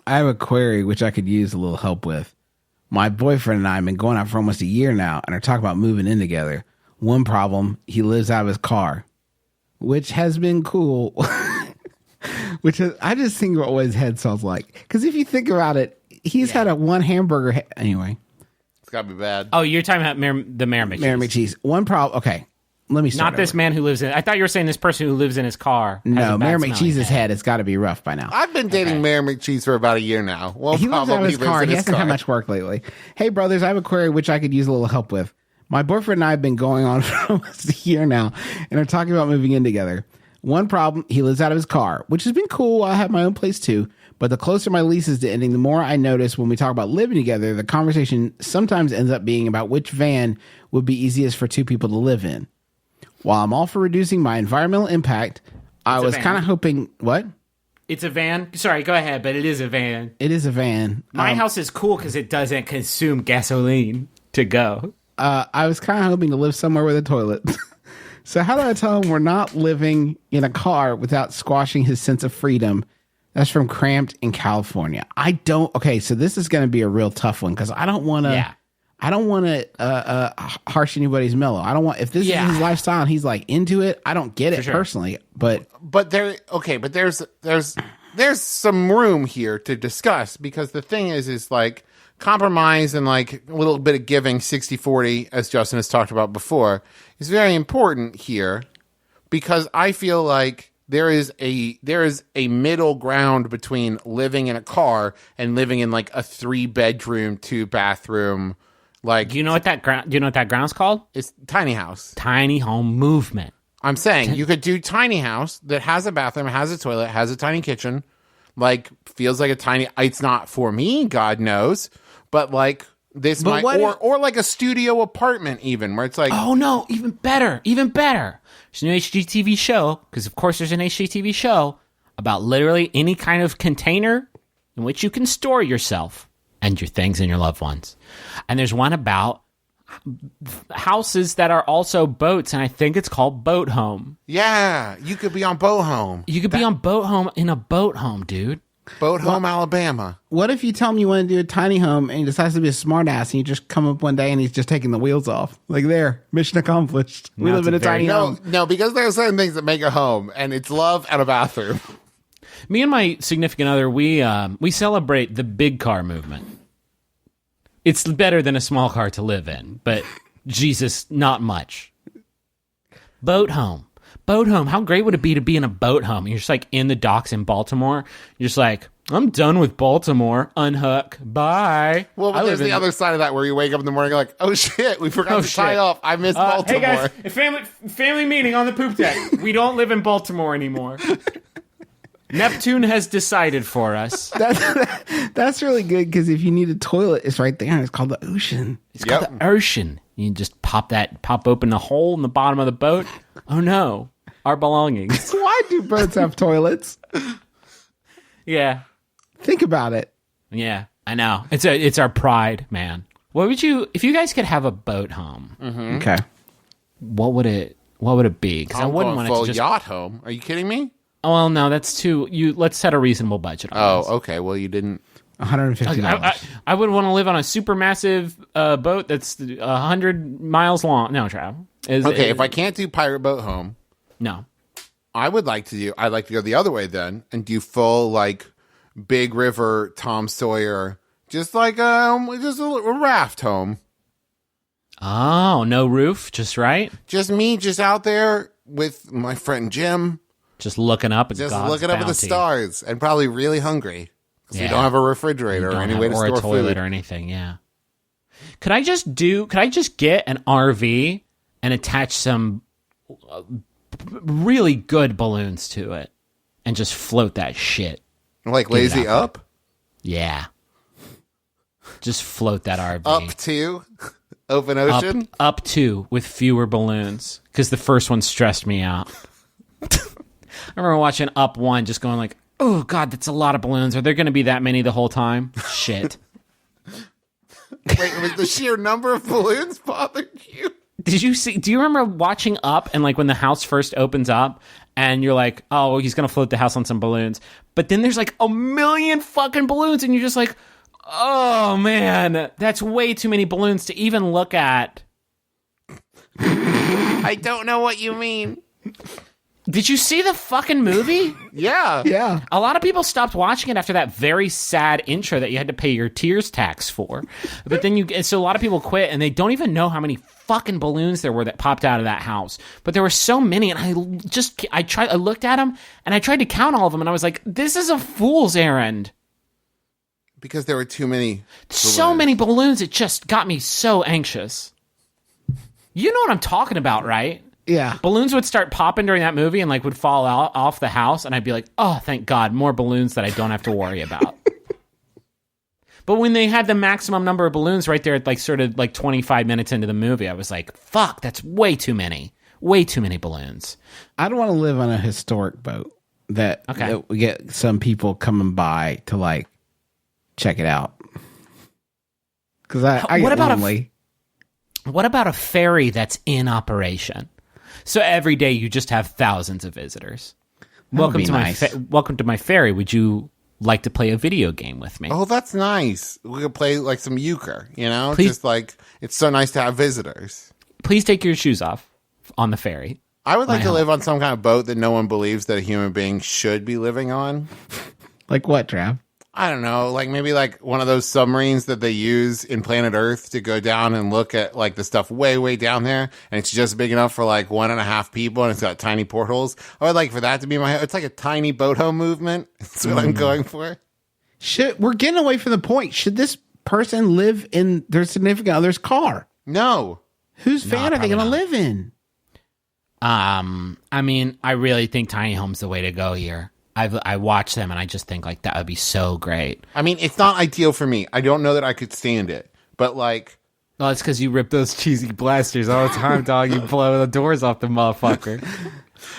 I have a query which I could use a little help with. My boyfriend and I have been going out for almost a year now and are talking about moving in together. One problem, he lives out of his car, which has been cool. I just think about what his head sounds like. Because if you think about it, he's had a one hamburger. Anyway. It's got to be bad. Oh, you're talking about the Mayor McCheese. Mayor McCheese. One problem. Okay. Let me start. Not this man who lives in. I thought you were saying this person who lives in his car. No, Mayor McCheese's head has got to be rough by now. I've been dating Mayor McCheese for about a year now. Well, he lives out of his car. He hasn't had much work lately. Hey, brothers, I have a query which I could use a little help with. My boyfriend and I have been going on for almost a year now and are talking about moving in together. One problem, he lives out of his car, which has been cool. I have my own place too. But the closer my lease is to ending, the more I notice when we talk about living together, the conversation sometimes ends up being about which van would be easiest for two people to live in. While I'm all for reducing my environmental impact, I was kind of hoping... What? It's a van? Sorry, go ahead, but it is a van. It is a van. My house is cool because it doesn't consume gasoline to go. I was kind of hoping to live somewhere with a toilet. So how do I tell him we're not living in a car without squashing his sense of freedom? That's from Cramped in California. Okay, so this is going to be a real tough one because I don't want to... Yeah. I don't want to harsh anybody's mellow. I don't want, if this is his lifestyle and he's into it, I don't get it personally. But there's some room here to discuss because the thing is compromise and a little bit of giving 60-40, as Justin has talked about before, is very important here because I feel like there is a middle ground between living in a car and living in a 3-bedroom, 2-bathroom. Do you know what that ground's called? It's tiny house. Tiny home movement. I'm saying you could do tiny house that has a bathroom, has a toilet, has a tiny kitchen, feels like a tiny. It's not for me, God knows, but this might, or a studio apartment even where it's oh no, even better. There's a new HGTV show because of course there's an HGTV show about literally any kind of container in which you can store yourself and your things and your loved ones. And there's one about houses that are also boats, and I think it's called Boat Home. Yeah, you could be on Boat Home. You could be on Boat Home in a boat home, dude. Boat Home, Alabama. What if you tell him you want to do a tiny home and he decides to be a smart ass and you just come up one day and he's just taking the wheels off? There, mission accomplished. We live in a tiny home. No, because there are certain things that make a home, and it's love and a bathroom. Me and my significant other, we celebrate the big car movement. It's better than a small car to live in, but Jesus, not much. Boat Home. Boat home. How great would it be to be in a boat home? You're just like in the docks in Baltimore. You're just like, I'm done with Baltimore. Unhook. Bye. Well, but there's the other side of that where you wake up in the morning, you're like, oh shit, we forgot to tie off. I miss Baltimore. Hey guys, family meeting on the poop deck. We don't live in Baltimore anymore. Neptune has decided for us. That's really good because if you need a toilet, it's right there. It's called the ocean. It's called the ocean. You just pop open the hole in the bottom of the boat. Oh no, our belongings. Why do boats have toilets? Yeah. Think about it. Yeah, I know. It's our pride, man. What would you, if you guys could have a boat home? Mm-hmm. Okay. What would it be? Because I wouldn't want it to just yacht home. Are you kidding me? Oh, well, no, that's too. Let's set a reasonable budget on this. Okay. Well, you didn't. $150. I would want to live on a super massive boat that's 100 miles long. No, Trav. If I can't do pirate boat home, no, I'd like to go the other way then and do full like Big River Tom Sawyer, just like just a raft home. Oh, no roof, just right. Just me, just out there with my friend Jim. Just looking up at God's bounty. at the stars, and probably really hungry because we don't have a refrigerator or any way to store a toilet food or anything. Yeah. Could I just get an RV and attach some really good balloons to it and just float that shit? Like Lazy Up? Yeah. Just float that RV. Up to open ocean? Up to with fewer balloons because the first one stressed me out. I remember watching Up 1 just going like, oh, God, that's a lot of balloons. Are there going to be that many the whole time? Shit. Wait, was the sheer number of balloons bothering you? Do you remember watching Up and like when the house first opens up and you're like, oh, he's going to float the house on some balloons. But then there's like a million fucking balloons and you're just like, oh, man, that's way too many balloons to even look at. I don't know what you mean. Did you see the fucking movie? Yeah. Yeah. A lot of people stopped watching it after that very sad intro that you had to pay your tears tax for. But then so a lot of people quit and they don't even know how many fucking balloons there were that popped out of that house. But there were so many and I looked at them and I tried to count all of them and I was like, this is a fool's errand. Because there were too many balloons. So many balloons, it just got me so anxious. You know what I'm talking about, right? Yeah. Balloons would start popping during that movie and like would fall out off the house and I'd be like, oh, thank God, more balloons that I don't have to worry about. But when they had the maximum number of balloons right there at like sort of like 25 minutes into the movie, I was like, fuck, that's way too many. Way too many balloons. I'd want to live on a historic boat that we get some people coming by to like check it out. Because I get lonely. What about a ferry that's in operation? So every day you just have thousands of visitors. Welcome to my ferry. Would you like to play a video game with me? Oh, that's nice. We could play like some euchre, you know? Please, just like, it's so nice to have visitors. Please take your shoes off on the ferry. I would like to live on some kind of boat that no one believes that a human being should be living on. Like what, Trav? I don't know, like maybe like one of those submarines that they use in Planet Earth to go down and look at like the stuff way, way down there. And it's just big enough for like 1.5 people and it's got tiny portholes. I would like for that to be it's like a tiny boat home movement. That's what I'm going for. We're getting away from the point. Should this person live in their significant other's car? No. Whose van are they going to live in? I mean, I really think tiny home's the way to go here. I watch them and I just think like that would be so great. I mean, it's not ideal for me. I don't know that I could stand it, but like, well, it's because you rip those cheesy blasters all the time, dog. You blow the doors off the motherfucker.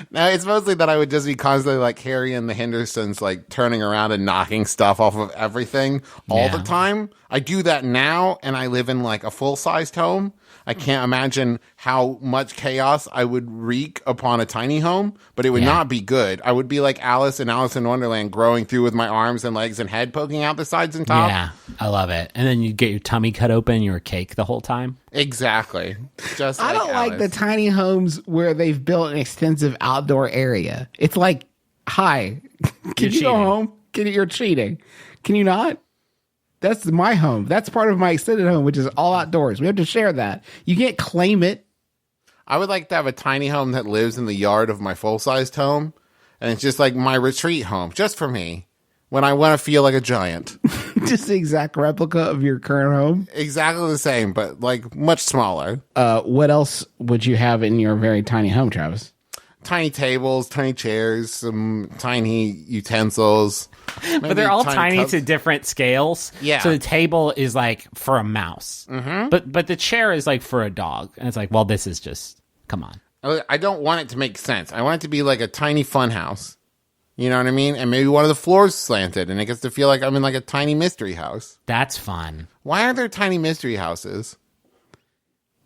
No, it's mostly that I would just be constantly like Harry and the Hendersons, like turning around and knocking stuff off of everything all the time. I do that now, and I live in like a full-sized home. I can't imagine how much chaos I would wreak upon a tiny home, but it would not be good. I would be like Alice in Alice in Wonderland, growing through with my arms and legs and head poking out the sides and top. Yeah, I love it. And then you get your tummy cut open and you're a cake the whole time. Exactly. Just I like don't Alice. like the tiny homes where they've built an extensive outdoor area. It's like, hi, can you go home? You're cheating. Can you not? That's my home. That's part of my extended home, which is all outdoors. We have to share that. You can't claim it. I would like to have a tiny home that lives in the yard of my full-sized home, and it's just like my retreat home, just for me, when I want to feel like a giant. Just the exact replica of your current home? Exactly the same, but like much smaller. What else would you have in your very tiny home, Travis? Tiny tables, tiny chairs, some tiny utensils. But they're all tiny to different scales. Yeah. So the table is like for a mouse. Mm-hmm. But the chair is like for a dog. And it's like, well, this is just, come on. I don't want it to make sense. I want it to be like a tiny fun house. You know what I mean? And maybe one of the floors slanted, and it gets to feel like I'm in like a tiny mystery house. That's fun. Why aren't there tiny mystery houses?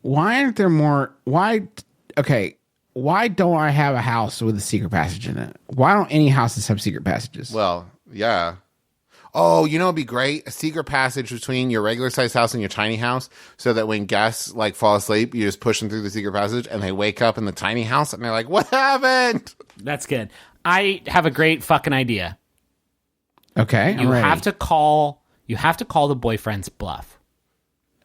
Why aren't there more? Okay, why don't I have a house with a secret passage in it? Why don't any houses have secret passages? Well, yeah. Oh, you know what'd be great? A secret passage between your regular sized house and your tiny house, so that when guests like fall asleep, you just push them through the secret passage, and they wake up in the tiny house, and they're like, "What happened?" That's good. I have a great fucking idea. Okay, You have to call the boyfriend's bluff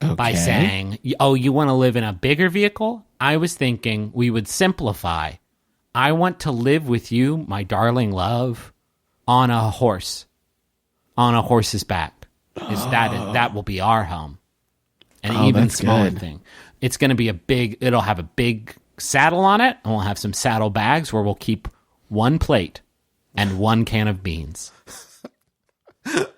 by saying, "Oh, you want to live in a bigger vehicle?" I was thinking we would simplify. I want to live with you, my darling love, on a horse. On a horse's back. That will be our home. An even smaller thing. It's going to be it'll have a big saddle on it, and we'll have some saddle bags where we'll keep one plate and one can of beans.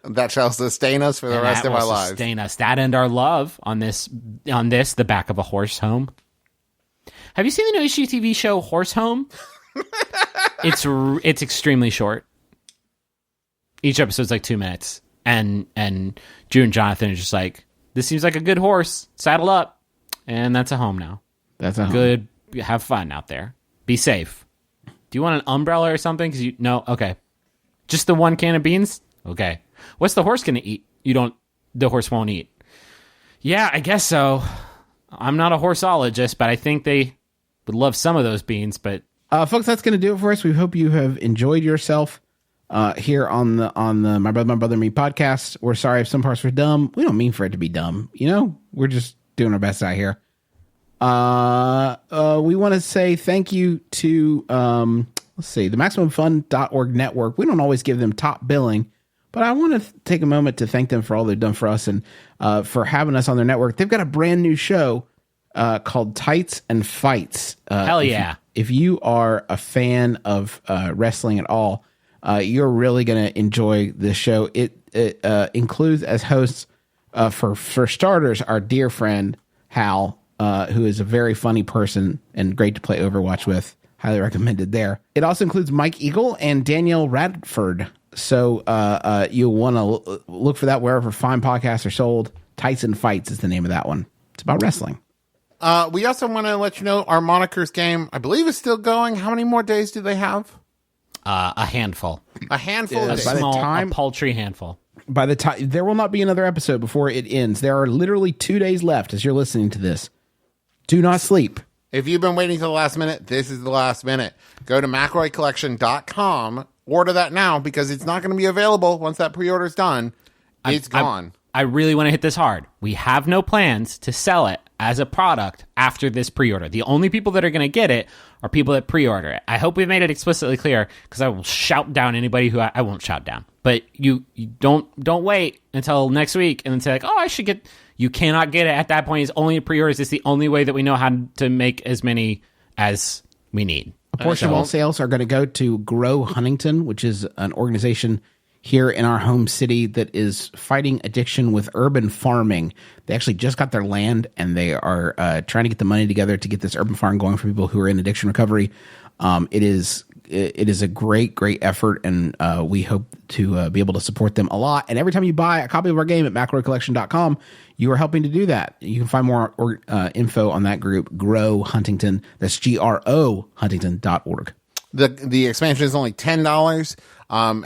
That shall sustain us for the rest of our lives. Sustain us. That and our love on this, the back of a horse home. Have you seen the new HGTV show Horse Home? It's extremely short. Each episode's like 2 minutes, and Drew and Jonathan are just like, this seems like a good horse. Saddle up, and that's a home now. That's a home. Good. Have fun out there. Be safe. Do you want an umbrella or something? No. Okay. Just the one can of beans. Okay. What's the horse gonna eat? The horse won't eat. Yeah, I guess so. I'm not a horseologist, but I think they would love some of those beans. But folks, that's gonna do it for us. We hope you have enjoyed yourself. Here on the My Brother, Me podcast. We're sorry if some parts were dumb. We don't mean for it to be dumb. We're just doing our best out here. We want to say thank you to, the MaximumFun.org network. We don't always give them top billing, but I want to take a moment to thank them for all they've done for us and for having us on their network. They've got a brand new show called Tights and Fights. Hell yeah. If you are a fan of wrestling at all, you're really going to enjoy this show. It includes as hosts, for starters, our dear friend Hal, who is a very funny person and great to play Overwatch with. Highly recommended there. It also includes Mike Eagle and Danielle Radford. So you'll want to look for that wherever fine podcasts are sold. Tights and Fights is the name of that one. It's about wrestling. We also want to let you know our Monikers game, I believe, is still going. How many more days do they have? A handful. A handful of days. A paltry handful. By the time, there will not be another episode before it ends. There are literally 2 days left as you're listening to this. Do not sleep. If you've been waiting till the last minute, this is the last minute. Go to McElroyCollection.com. Order that now because it's not going to be available once that pre-order's done. It's gone. I really want to hit this hard. We have no plans to sell it as a product after this pre-order. The only people that are going to get it are people that pre-order it. I hope we've made it explicitly clear because I will shout down anybody who I won't shout down. But you don't wait until next week and then say like, oh, I should get. You cannot get it at that point. It's only pre-orders. It's the only way that we know how to make as many as we need. A portion of all sales are going to go to Grow Huntington, which is an organization here in our home city that is fighting addiction with urban farming. They actually just got their land and they are trying to get the money together to get this urban farm going for people who are in addiction recovery. It is a great effort, and we hope to be able to support them a lot. And every time you buy a copy of our game at McElroyCollection.com, you are helping to do that. You can find more info on that group, Grow Huntington. That's GRO Huntington.org. The expansion is only $10.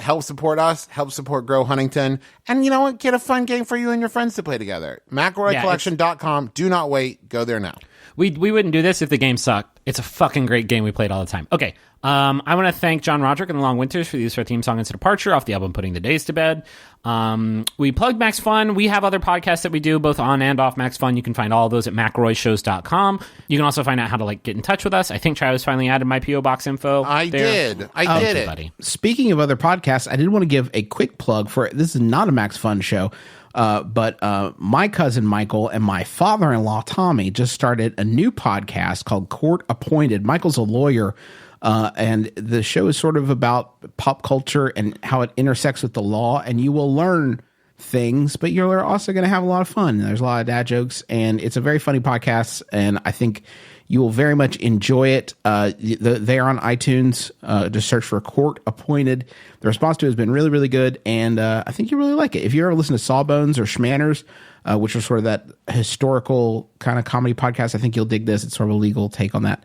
Help support us, help support Grow Huntington, and you know what? Get a fun game for you and your friends to play together. McElroyCollection.com. Do not wait. Go there now. We wouldn't do this if the game sucked. It's a fucking great game. We played all the time. Okay. I want to thank John Roderick and the Long Winters for the use of our theme song, It's a Departure, off the album Putting the Days to Bed. We plugged Max Fun. We have other podcasts that we do, both on and off Max Fun. You can find all of those at McElroyshows.com. You can also find out how to get in touch with us. I think Travis finally added my P.O. Box info. I did it. Buddy. Speaking of other podcasts, I did want to give a quick plug for this is not a Max Fun show. But my cousin Michael and my father-in-law Tommy just started a new podcast called Court Appointed. Michael's a lawyer, and the show is sort of about pop culture and how it intersects with the law. And you will learn things, but you're also going to have a lot of fun. There's a lot of dad jokes, and it's a very funny podcast. And I think you will very much enjoy it. They are on iTunes. Just search for Court Appointed. The response to it has been really, really good, and I think you really like it. If you ever listen to Sawbones or Schmanners, which are sort of that historical kind of comedy podcast, I think you'll dig this. It's sort of a legal take on that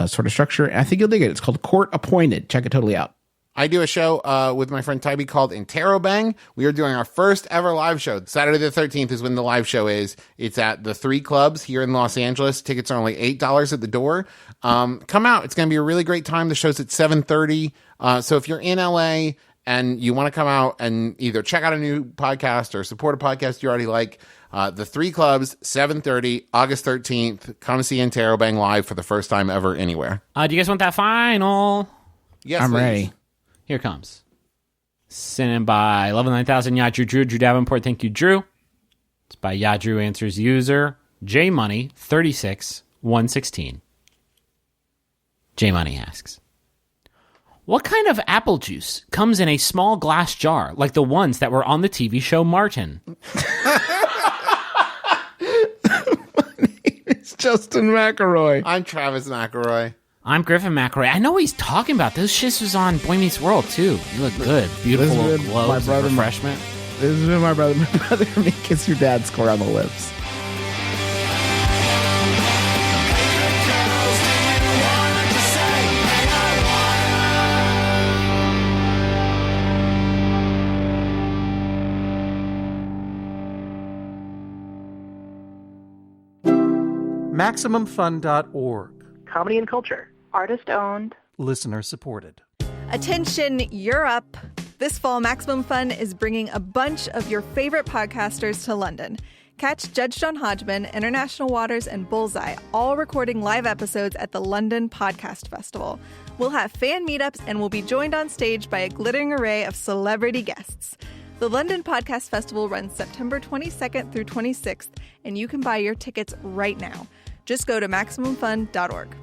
sort of structure, and I think you'll dig it. It's called Court Appointed. Check it totally out. I do a show with my friend Tybee called Interrobang. We are doing our first ever live show. Saturday the 13th is when the live show is. It's at the 3 clubs here in Los Angeles. Tickets are only $8 at the door. Come out. It's going to be a really great time. The show's at 7:30. So if you're in LA and you want to come out and either check out a new podcast or support a podcast you already like, the 3 clubs, 7:30, August 13th. Come see Interrobang live for the first time ever anywhere. Do you guys want that final? Yes, I'm please. ready. Here comes. Sent in by Level 9000 Yadru Drew Davenport. Thank you, Drew. It's by Yadru Answers user JMoney 36116. JMoney asks, what kind of apple juice comes in a small glass jar like the ones that were on the TV show Martin? It's Justin McElroy. I'm Travis McElroy. I'm Griffin McElroy. I know what he's talking about. Those shits was on Boy Meets World, too. You look good. Beautiful This has been globes my of brother- refreshment. This has been my brother. My brother may kiss your dad score on the lips. MaximumFun.org. Comedy and culture. Artist owned. Listener supported. Attention, you're up. This fall, Maximum Fun is bringing a bunch of your favorite podcasters to London. Catch Judge John Hodgman, International Waters, and Bullseye, all recording live episodes at the London Podcast Festival. We'll have fan meetups and we'll be joined on stage by a glittering array of celebrity guests. The London Podcast Festival runs September 22nd through 26th, and you can buy your tickets right now. Just go to MaximumFun.org.